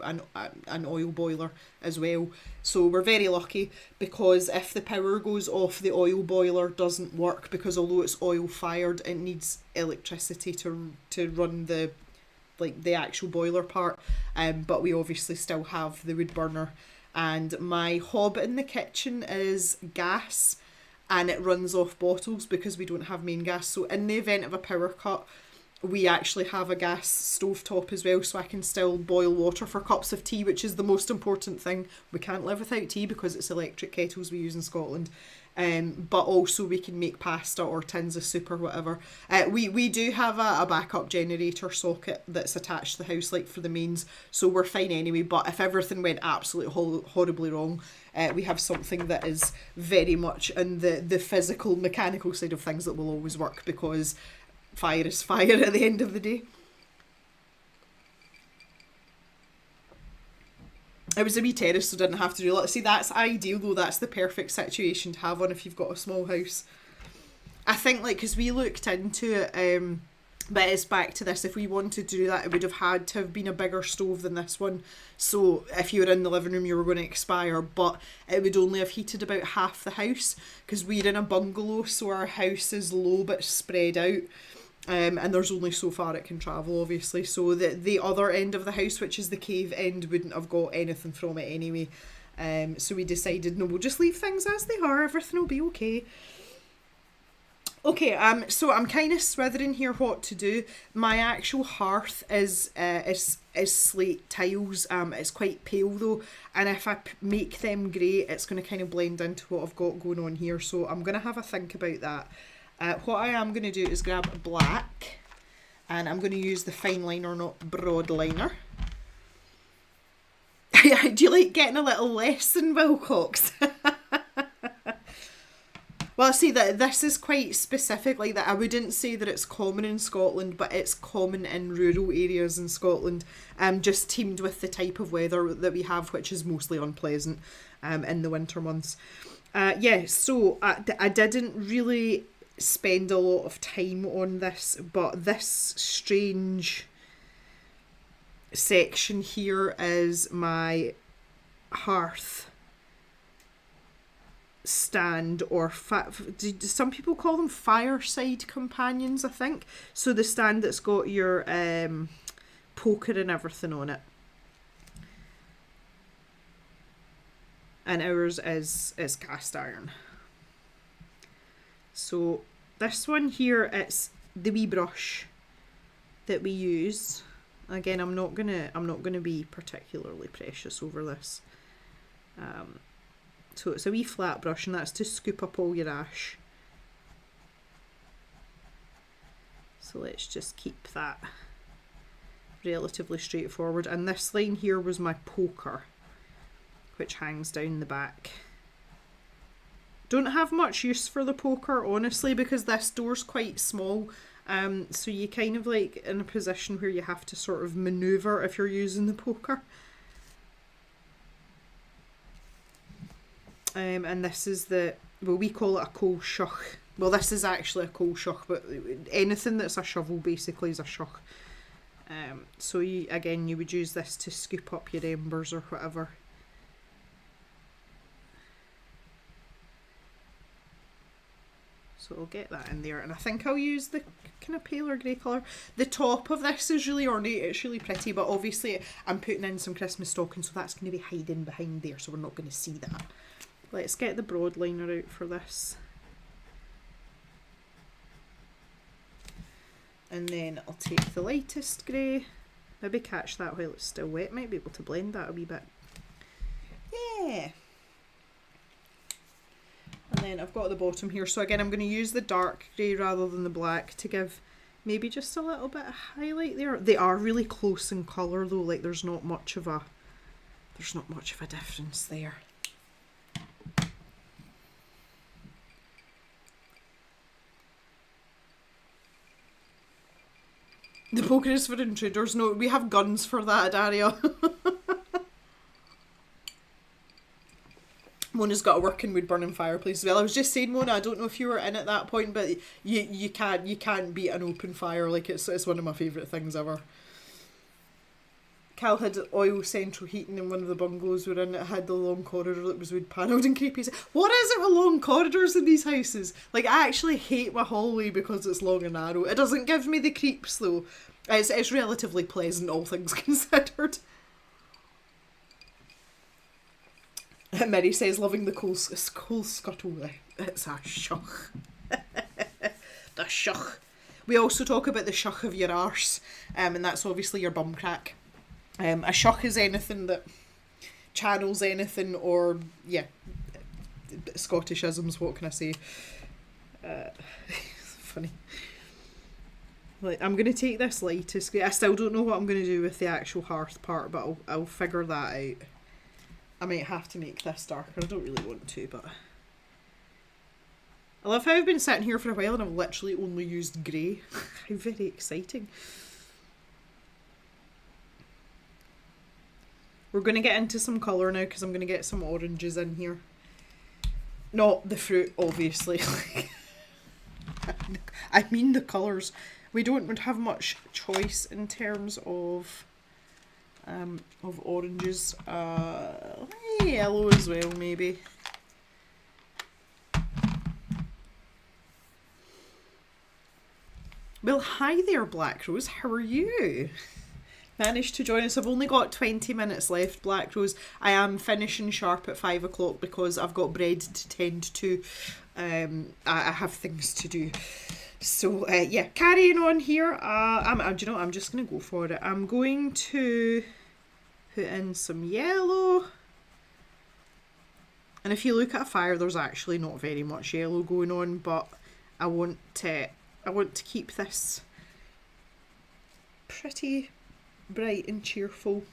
an oil boiler as well. So we're very lucky, because if the power goes off, the oil boiler doesn't work, because although it's oil fired, it needs electricity to run the actual boiler part. But we obviously still have the wood burner. And my hob in the kitchen is gas, and it runs off bottles because we don't have main gas. So in the event of a power cut, we actually have a gas stovetop as well, so I can still boil water for cups of tea, which is the most important thing. We can't live without tea because it's electric kettles we use in Scotland. But also we can make pasta or tins of soup or whatever. We do have a backup generator socket that's attached to the house, like for the mains, so we're fine anyway. But if everything went absolutely horribly wrong, we have something that is very much in the physical, mechanical side of things that will always work, because fire is fire at the end of the day. It was a wee terrace, so didn't have to do a lot. See, that's ideal though. That's the perfect situation to have one if you've got a small house. I think, like, because we looked into it But it's back to this, if we wanted to do that, it would have had to have been a bigger stove than this one. So if you were in the living room, you were going to expire, but it would only have heated about half the house, because we're in a bungalow, so our house is low but spread out. And there's only so far it can travel, obviously. So the other end of the house, which is the cave end, wouldn't have got anything from it anyway. So we decided, no, we'll just leave things as they are. Everything will be okay. Okay, so I'm kind of swithering here what to do. My actual hearth is slate tiles. It's quite pale though, and if I make them grey, it's going to kind of blend into what I've got going on here. So I'm going to have a think about that. What I am going to do is grab a black, and I'm going to use the fine liner, not broad liner. Do you like getting a little less than Wilcox? Well, see, that this is quite specific, like that. I wouldn't say that it's common in Scotland, but it's common in rural areas in Scotland, just teamed with the type of weather that we have, which is mostly unpleasant in the winter months. So I didn't really spend a lot of time on this, but this strange section here is my hearth stand, or some people call them fireside companions, I think. So the stand that's got your poker and everything on it, and ours is cast iron. So this one here, it's the wee brush that we use. Again, I'm not gonna be particularly precious over this. So it's a wee flat brush, and that's to scoop up all your ash. So let's just keep that relatively straightforward. And this line here was my poker, which hangs down the back. Don't have much use for the poker, honestly, because this door's quite small. So you kind of like in a position where you have to sort of manoeuvre if you're using the poker. And this is we call it a coal shuck. Well, this is actually a coal shuck, but anything that's a shovel basically is a shuck. So you would use this to scoop up your embers or whatever. So I'll get that in there, and I think I'll use the kind of paler grey colour. The top of this is really ornate, it's really pretty, but obviously I'm putting in some Christmas stockings, so that's going to be hiding behind there, so we're not going to see that. Let's get the broad liner out for this. And then I'll take the lightest grey, maybe catch that while it's still wet, might be able to blend that a wee bit. Yeah! And then I've got the bottom here, so again I'm going to use the dark grey rather than the black to give maybe just a little bit of highlight there. They are really close in colour though, like there's not much of a difference there. The poker is for intruders. No, we have guns for that, Daria. Mona's got a working wood burning fireplace as well. I was just saying, Mona, I don't know if you were in at that point, but you can't beat an open fire. Like it's one of my favourite things ever. Cal had oil central heating in one of the bungalows we're in. It had the long corridor that was wood panelled and creepy. What is it with long corridors in these houses? Like, I actually hate my hallway because it's long and narrow. It doesn't give me the creeps though. It's relatively pleasant, all things considered. Mary says, loving the coal scuttle. It's a shuck. The shuck. We also talk about the shuck of your arse, and that's obviously your bum crack. A shuck is anything that channels anything, or yeah, Scottishisms, what can I say? Funny. Like, I'm going to take this lightest grey. I still don't know what I'm going to do with the actual hearth part, but I'll figure that out. I might have to make this darker. I don't really want to, but I love how I've been sitting here for a while and I've literally only used grey. How very exciting. We're going to get into some colour now because I'm going to get some oranges in here. Not the fruit, obviously. I mean the colours. We don't have much choice in terms of oranges. Yellow as well, maybe. Well, hi there, Black Rose. How are you? Managed to join us. I've only got 20 minutes left, Black Rose. I am finishing sharp at 5 o'clock because I've got bread to tend to. I have things to do. So, yeah, carrying on here. Do you know what? I'm just going to go for it. I'm going to put in some yellow. And if you look at a fire, there's actually not very much yellow going on, but I want to keep this pretty bright and cheerful.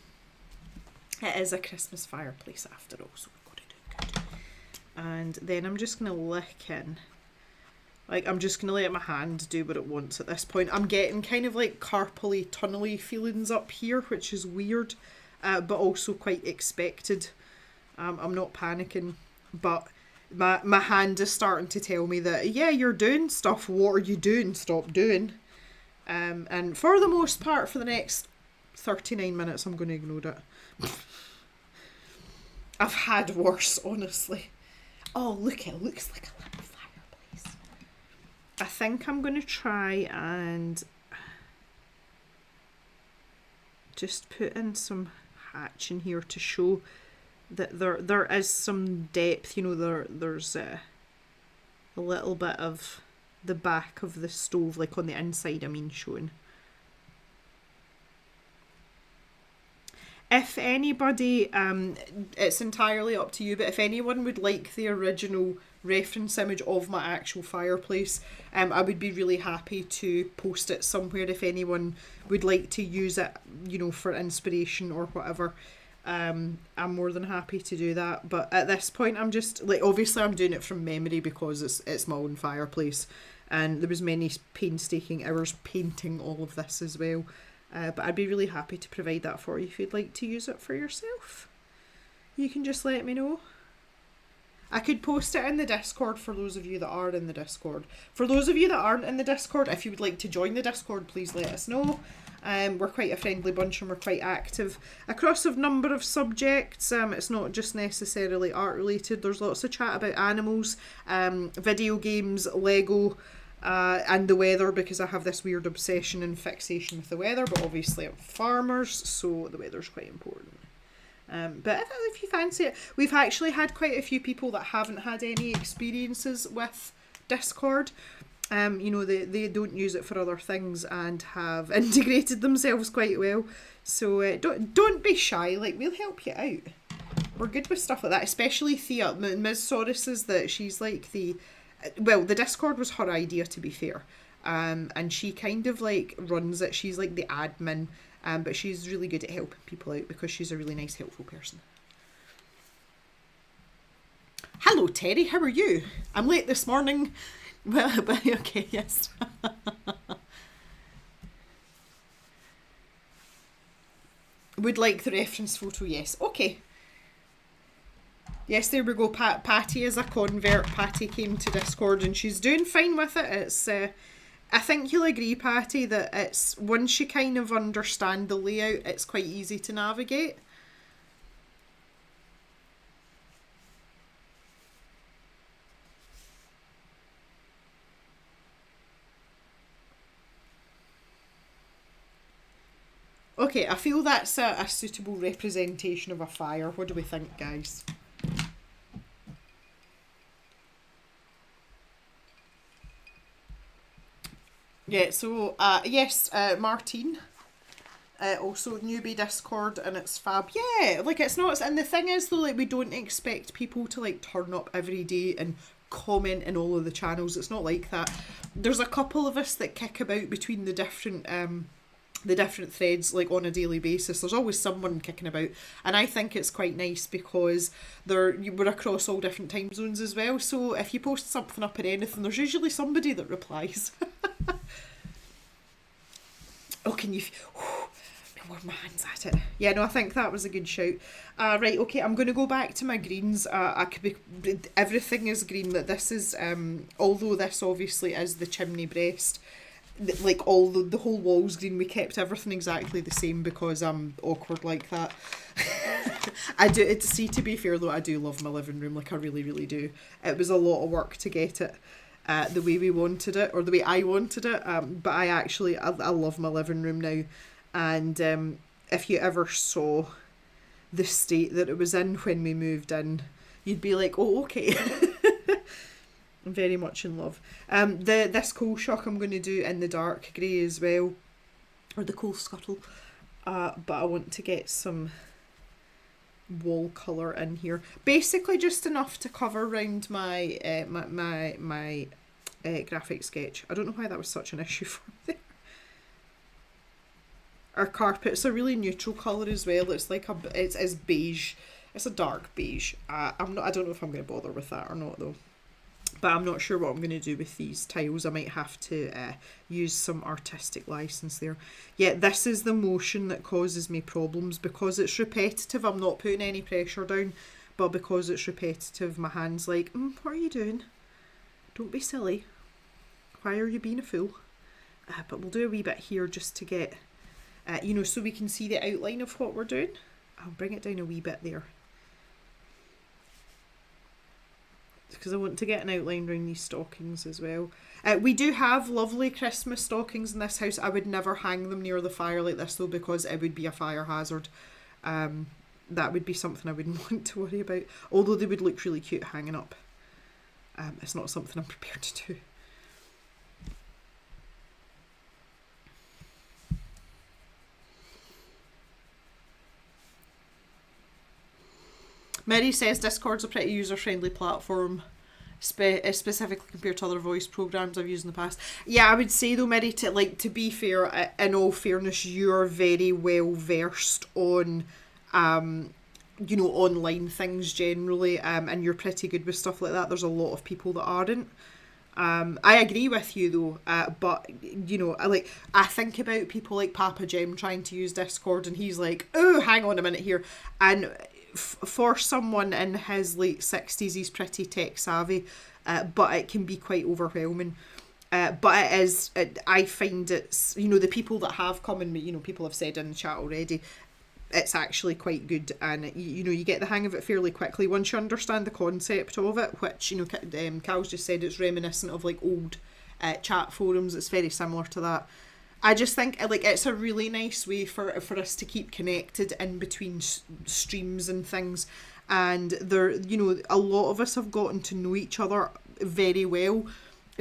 It is a Christmas fireplace after all, so we've got to do good. And then I'm just going to lick in. Like, I'm just going to let my hand do what it wants at this point. I'm getting kind of like carpally, tunnely feelings up here, which is weird, but also quite expected. I'm not panicking, but my hand is starting to tell me that, yeah, you're doing stuff. What are you doing? Stop doing. And for the most part, for the next 39 minutes, I'm going to ignore it. I've had worse, honestly. Oh, look, it looks like a little fireplace. I think I'm going to try and just put in some hatch in here to show that there is some depth. You know, there's a little bit of the back of the stove, like on the inside, I mean, showing. If anybody, it's entirely up to you, but if anyone would like the original reference image of my actual fireplace, I would be really happy to post it somewhere if anyone would like to use it, you know, for inspiration or whatever. I'm more than happy to do that, but at this point I'm just, like, obviously I'm doing it from memory because it's my own fireplace, and there was many painstaking hours painting all of this as well. But I'd be really happy to provide that for you if you'd like to use it for yourself. You can just let me know. I could post it in the Discord for those of you that are in the Discord. For those of you that aren't in the Discord, if you would like to join the Discord, please let us know. We're quite a friendly bunch and we're quite active across a number of subjects. It's not just necessarily art related. There's lots of chat about animals, video games, Lego, and the weather, because I have this weird obsession and fixation with the weather, but obviously I'm farmers, so the weather's quite important. But if you fancy it, we've actually had quite a few people that haven't had any experiences with Discord. You know, they don't use it for other things and have integrated themselves quite well. So don't be shy, like, we'll help you out. We're good with stuff like that, especially Thea. Ms. Soros says that she's like the Discord was her idea, to be fair. And she kind of like runs it. She's like the admin, but she's really good at helping people out because she's a really nice, helpful person. Hello, Terry. How are you? I'm late this morning. Well, but okay, yes. Would like the reference photo, yes. Okay. Yes, there we go. Patty is a convert. Patty came to Discord and she's doing fine with it. It's, I think you'll agree, Patty, that it's, once you kind of understand the layout, it's quite easy to navigate. Okay, I feel that's a suitable representation of a fire. What do we think, guys? Yeah, so, yes, Martine, also newbie Discord, and it's fab. Yeah, like, it's not, and the thing is, though, like, we don't expect people to, like, turn up every day and comment in all of the channels. It's not like that. There's a couple of us that kick about between the different threads, like, on a daily basis. There's always someone kicking about, and I think it's quite nice because we're across all different time zones as well, so if you post something up in anything, there's usually somebody that replies. Oh, can you... warm my hands at it. Yeah, no, I think that was a good shout. Right, okay, I'm going to go back to my greens. I could be... Everything is green. That this is... although this obviously is the chimney breast, like all the whole wall's green. We kept everything exactly the same because I'm awkward like that. I do it. See, to be fair though, I do love my living room. Like I really, really do. It was a lot of work to get it the way we wanted it, or the way I wanted it. But I love my living room now. And if you ever saw the state that it was in when we moved in, you'd be like, oh, okay. I'm very much in love. This coal shock I'm going to do in the dark grey as well, or the coal scuttle. But I want to get some wall colour in here. Basically just enough to cover around my my graphic sketch. I don't know why that was such an issue for me. Our carpet's a really neutral colour as well. It's like it's beige. It's a dark beige. I don't know if I'm going to bother with that or not though. But I'm not sure what I'm going to do with these tiles. I might have to use some artistic license there. Yeah, this is the motion that causes me problems. Because it's repetitive, I'm not putting any pressure down. But because it's repetitive, my hand's like, what are you doing? Don't be silly. Why are you being a fool? But we'll do a wee bit here just to get, so we can see the outline of what we're doing. I'll bring it down a wee bit there. Because I want to get an outline around these stockings as well. We do have lovely Christmas stockings in this house. I would never hang them near the fire like this though, because it would be a fire hazard. That would be something I wouldn't want to worry about. Although they would look really cute hanging up. It's not something I'm prepared to do. Mary says Discord's a pretty user-friendly platform, specifically compared to other voice programs I've used in the past. Yeah, I would say though, Mary, to be fair, in all fairness, you're very well versed on, online things generally, and you're pretty good with stuff like that. There's a lot of people that aren't. I agree with you though, but I think about people like Papa Jem trying to use Discord, and he's like, oh, hang on a minute here, and for someone in his late 60s, he's pretty tech savvy, but it can be quite overwhelming. But I find it's, the people that have come and, people have said in the chat already, it's actually quite good, and you get the hang of it fairly quickly once you understand the concept of it, which, Cal's just said it's reminiscent of like old chat forums. It's very similar to that. I just think it's a really nice way for us to keep connected in between streams and things, and there, a lot of us have gotten to know each other very well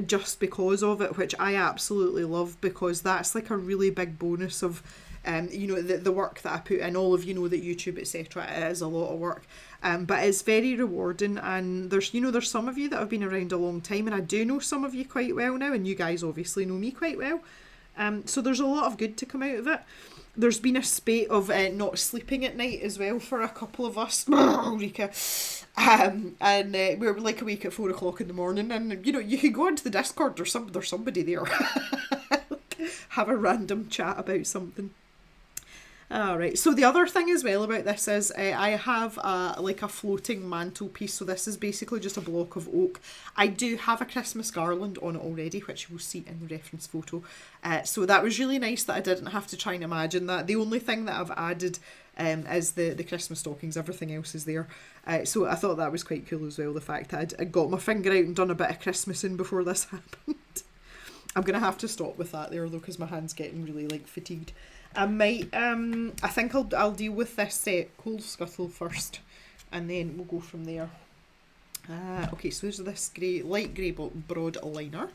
just because of it, which I absolutely love, because that's like a really big bonus of the work that I put in. All of that YouTube, etc., it is a lot of work, but it's very rewarding. And there's some of you that have been around a long time, and I do know some of you quite well now, and you guys obviously know me quite well. So there's a lot of good to come out of it. There's been a spate of not sleeping at night as well for a couple of us. Rika. And we're like awake at 4 o'clock in the morning, and you can go onto the Discord, there's somebody there. Have a random chat about something. Alright, so the other thing as well about this is I have a floating mantelpiece. So this is basically just a block of oak. I do have a Christmas garland on it already, which you will see in the reference photo. So that was really nice that I didn't have to try and imagine that. The only thing that I've added is the Christmas stockings. Everything else is there. So I thought that was quite cool as well, the fact that I'd got my finger out and done a bit of Christmasing before this happened. I'm going to have to stop with that there though, because my hand's getting really fatigued. I might, I think I'll deal with this coal scuttle first, and then we'll go from there. Okay, so there's this light grey broad liner.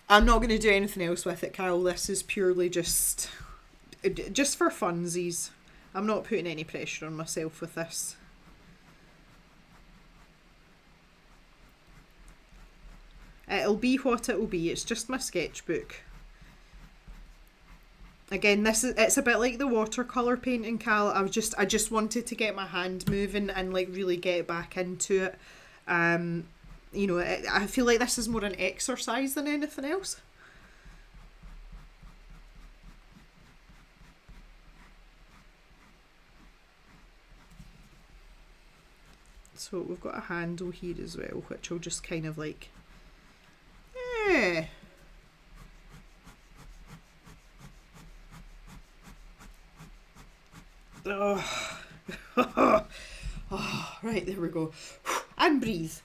I'm not going to do anything else with it, Kyle. This is purely just for funsies. I'm not putting any pressure on myself with this. It'll be what it will be. It's just my sketchbook. Again, it's a bit like the watercolour painting, Cal. I just wanted to get my hand moving and really get back into it. I feel like this is more an exercise than anything else. So we've got a handle here as well, which will just kind of like, yeah. Oh. Oh, right, there we go. And breathe.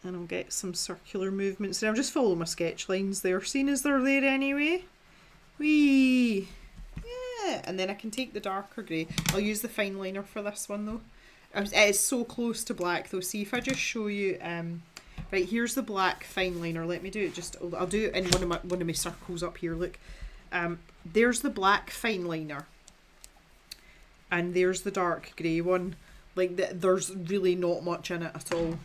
And I'll get some circular movements. And I'll just follow my sketch lines there, seeing as they're there anyway. Whee! Yeah, and then I can take the darker grey. I'll use the fine liner for this one though. It's so close to black though. See if I just show you. Right, here's the black fine liner. Let me do it. I'll do it in one of my circles up here. Look, there's the black fine liner, and there's the dark grey one. Like there's really not much in it at all.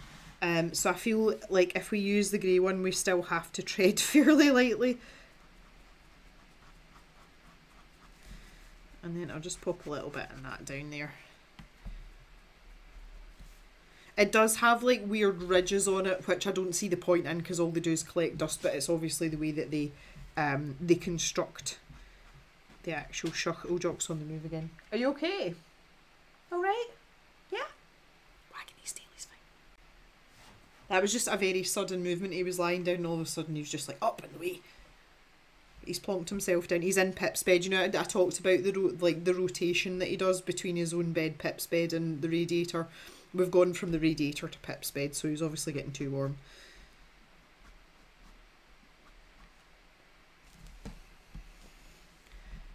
So I feel like if we use the grey one, we still have to tread fairly lightly. And then I'll just pop a little bit in that down there. It does have like weird ridges on it, which I don't see the point in because all they do is collect dust, but it's obviously the way that they construct the actual shuck. Oh, Jock's on the move again. Are you okay? All right? Yeah? Wagging his tail is fine. That was just a very sudden movement. He was lying down and all of a sudden he was just like up and away. He's plonked himself down. He's in Pip's bed. You know, I talked about the rotation that he does between his own bed, Pip's bed, and the radiator. We've gone from the radiator to Pip's bed, so he's obviously getting too warm.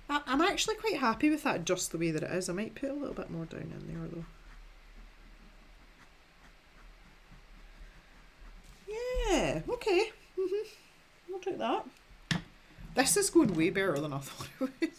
I'm actually quite happy with that just the way that it is. I might put a little bit more down in there though. Yeah, okay. I'll take that. This is going way better than I thought it would.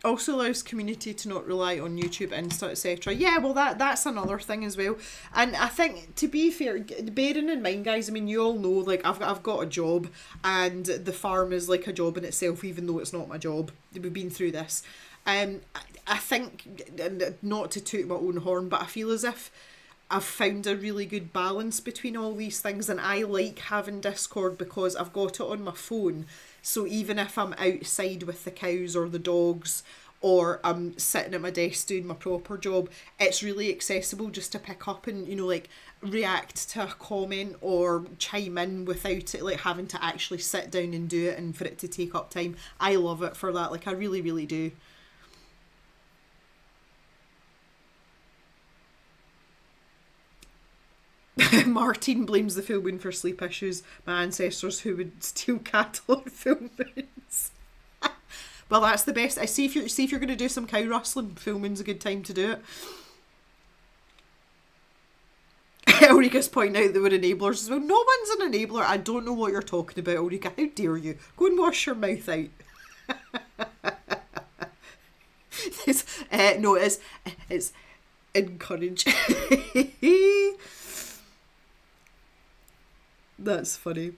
Also allows community to not rely on YouTube, Insta, etc. Yeah, well that's another thing as well. And I think, to be fair, bearing in mind, guys, I mean, you all know, like, I've got a job, and the farm is like a job in itself, even though it's not my job. We've been through this. I think, not to toot my own horn, but I feel as if I've found a really good balance between all these things, and I like having Discord because I've got it on my phone. So even if I'm outside with the cows or the dogs, or I'm sitting at my desk doing my proper job, it's really accessible just to pick up and, you know, like, react to a comment or chime in without it like having to actually sit down and do it and for it to take up time. I love it for that. Like, I really, really do. Martin blames the full moon for sleep issues. My ancestors who would steal cattle on full moons. Well, that's the best. I see if you're going to do some cow rustling, full moon's a good time to do it. Ulrika's pointing out that we're enablers as well. No one's an enabler. I don't know what you're talking about, Ulrika. How dare you? Go and wash your mouth out. No, it's encourage. That's funny.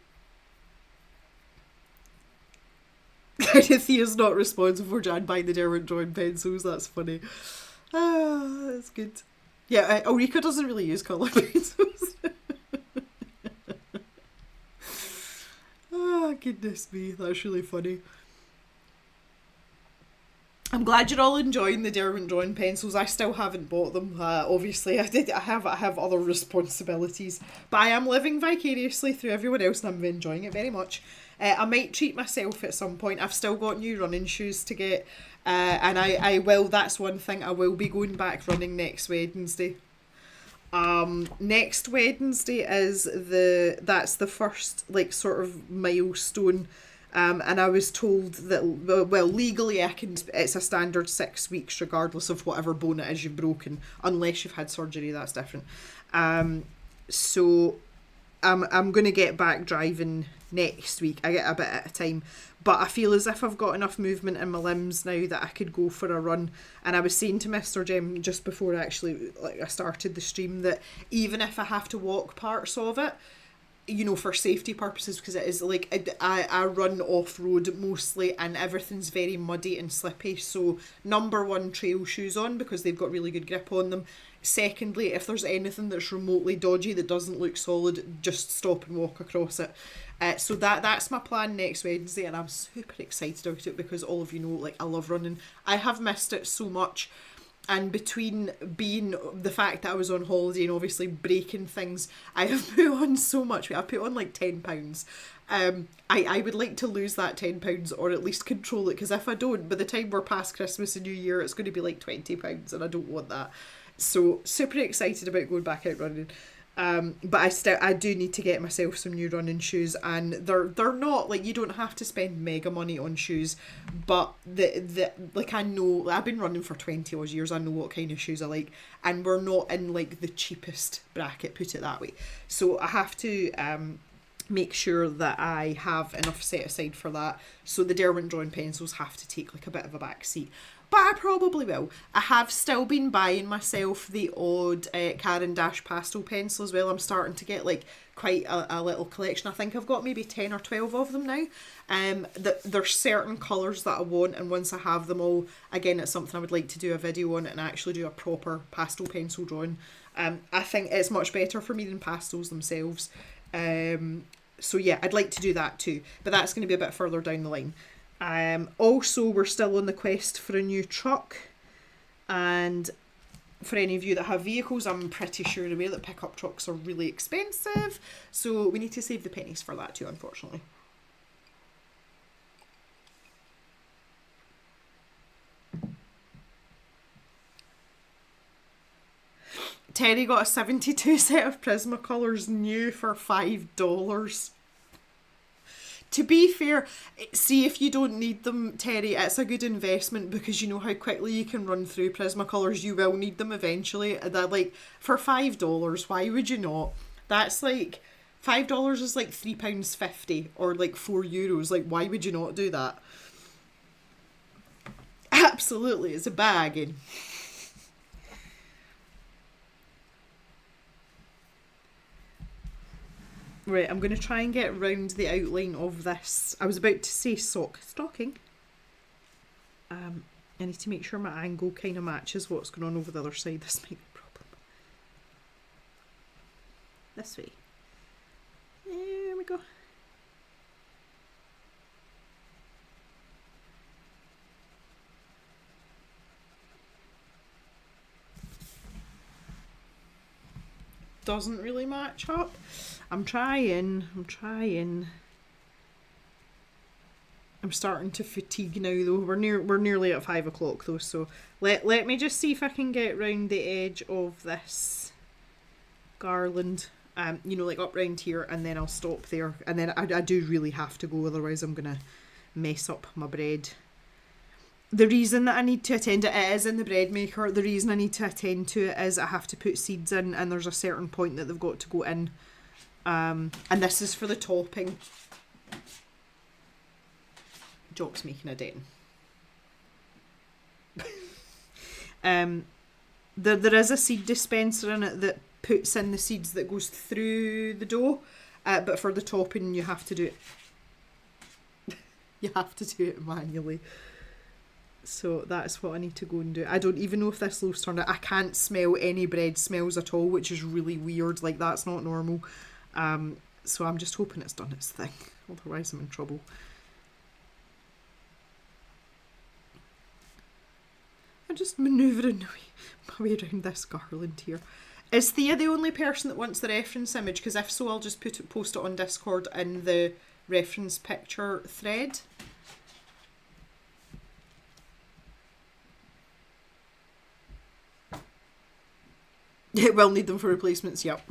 Thea's not responsible for Jan buying the Derwent drawing pencils. That's funny. Ah, that's good. Yeah, Ulrika doesn't really use colour pencils. Ah, goodness me, that's really funny. I'm glad you're all enjoying the Derwent drawing pencils. I still haven't bought them. Obviously, I have other responsibilities, but I am living vicariously through everyone else, and I'm enjoying it very much. I might treat myself at some point. I've still got new running shoes to get, and I will. That's one thing. I will be going back running next Wednesday. Next Wednesday is that's the first like sort of milestone. And I was told that, well, legally it's a standard 6 weeks regardless of whatever bone it is you've broken, unless you've had surgery, that's different. So I'm going to get back driving next week. I get a bit at a time, but I feel as if I've got enough movement in my limbs now that I could go for a run. And I was saying to Mr. Jem just before I started the stream that even if I have to walk parts of it, you know, for safety purposes, because it is like I run off-road mostly and everything's very muddy and slippy, so number one, trail shoes on because they've got really good grip on them. Secondly, if there's anything that's remotely dodgy that doesn't look solid, just stop and walk across it. So that's my plan next Wednesday, and I'm super excited about it because all of you know, like, I love running. I have missed it so much, and between being the fact that I was on holiday and obviously breaking things, I have put on so much weight. I've put on like £10. I would like to lose that £10 or at least control it, because if I don't, by the time we're past Christmas and New Year, it's going to be like £20, and I don't want that. So super excited about going back out running. But I do need to get myself some new running shoes, and they're not like, you don't have to spend mega money on shoes, but the like, I know I've been running for 20 odd years, I know what kind of shoes I like, and we're not in like the cheapest bracket, put it that way. So I have to make sure that I have enough set aside for that. So the Derwent drawing pencils have to take like a bit of a back seat. But I probably will. I have still been buying myself the odd Caran d'Ache pastel pencil as well. I'm starting to get like quite a little collection. I think I've got maybe 10 or 12 of them now. There's certain colours that I want, and once I have them all, again, it's something I would like to do a video on and actually do a proper pastel pencil drawing. I think it's much better for me than pastels themselves. So yeah, I'd like to do that too, but that's going to be a bit further down the line. Also, we're still on the quest for a new truck, and for any of you that have vehicles, I'm pretty sure aware that pickup trucks are really expensive, so we need to save the pennies for that too, unfortunately. Terry got a 72 set of Prismacolors new for $5. To be fair, see, if you don't need them, Terry, it's a good investment, because you know how quickly you can run through Prismacolors. You will need them eventually. That, like, for $5, why would you not? That's like, $5 is like £3.50 or like €4. Like, why would you not do that? Absolutely, it's a bargain. Right, I'm going to try and get round the outline of this. I was about to say stocking. I need to make sure my angle kind of matches what's going on over the other side. This might be a problem. This way. There we go. Doesn't really match up. I'm trying. I'm starting to fatigue now though. We're nearly at 5 o'clock though, so let me just see if I can get round the edge of this garland. You know, like up round here, and then I'll stop there. And then I do really have to go, otherwise I'm gonna mess up my bread. The reason that I need to attend it is in the bread maker. The reason I need to attend to it is I have to put seeds in, and there's a certain point that they've got to go in. And this is for the topping. Jock's making a dent. There is a seed dispenser in it that puts in the seeds that goes through the dough, but for the topping you have to do it. You have to do it manually. So that's what I need to go and do. I don't even know if this loaf's turned out. I can't smell any bread smells at all, which is really weird. Like, that's not normal. So I'm just hoping it's done its thing. Otherwise I'm in trouble. I'm just manoeuvring my way around this garland here. Is Thea the only person that wants the reference image? Because if so, I'll just post it on Discord in the reference picture thread. It will need them for replacements, yep.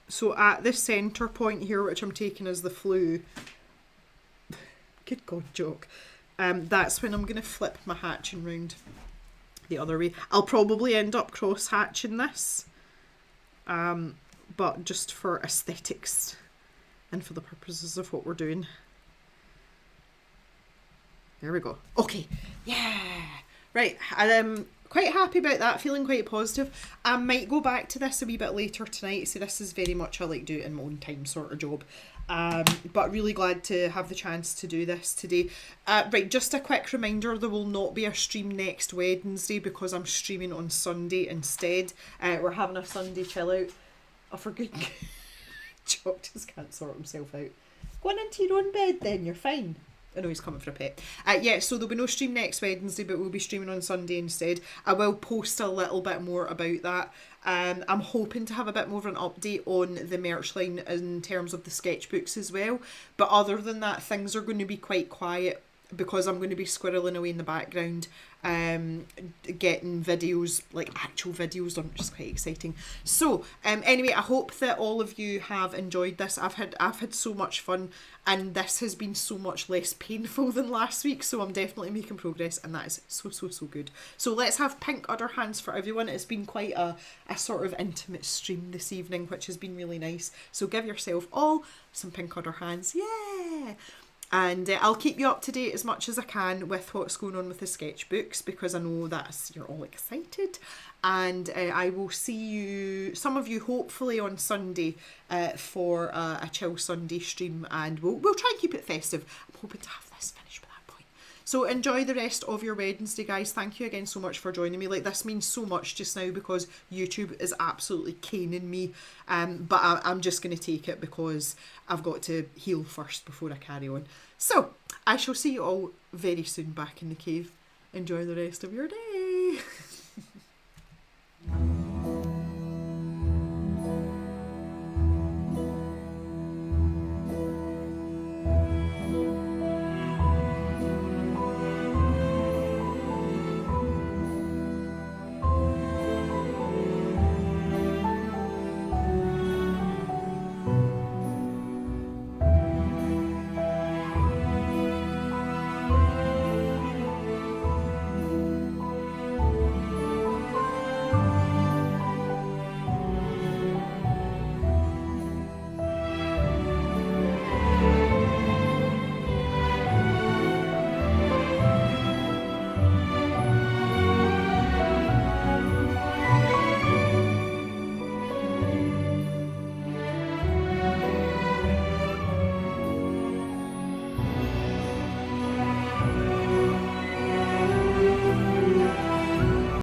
So at this centre point here, which I'm taking as the flue, good God, Jock, that's when I'm going to flip my hatching round the other way. I'll probably end up cross hatching this, but just for aesthetics and for the purposes of what we're doing. There we go. Okay. Yeah. Right. I'm quite happy about that. Feeling quite positive. I might go back to this a wee bit later tonight. So this is very much a like do it in my own time sort of job. But really glad to have the chance to do this today. Right, just a quick reminder, there will not be a stream next Wednesday because I'm streaming on Sunday instead. We're having a Sunday chill out. Oh, for good... Jock just can't sort himself out. Go on into your own bed then, you're fine. I know he's coming for a pet. Yeah, so there'll be no stream next Wednesday, but we'll be streaming on Sunday instead. I will post a little bit more about that. I'm hoping to have a bit more of an update on the merch line in terms of the sketchbooks as well. But other than that, things are going to be quite quiet because I'm going to be squirreling away in the background, getting videos, like actual videos done, which is quite exciting. So anyway, I hope that all of you have enjoyed this. I've had so much fun, and this has been so much less painful than last week, so I'm definitely making progress, and that is so good. So let's have pink other hands for everyone. It's been quite a sort of intimate stream this evening, which has been really nice. So give yourself all some pink other hands. Yeah. And I'll keep you up to date as much as I can with what's going on with the sketchbooks, because I know that you're all excited. And I will see you, some of you, hopefully on Sunday for a chill Sunday stream, and we'll try and keep it festive. I'm hoping to have this finished by that point. So enjoy the rest of your Wednesday, guys. Thank you again so much for joining me. Like, this means so much just now because YouTube is absolutely caning me. But I'm just going to take it because I've got to heal first before I carry on. So I shall see you all very soon back in the cave. Enjoy the rest of your day.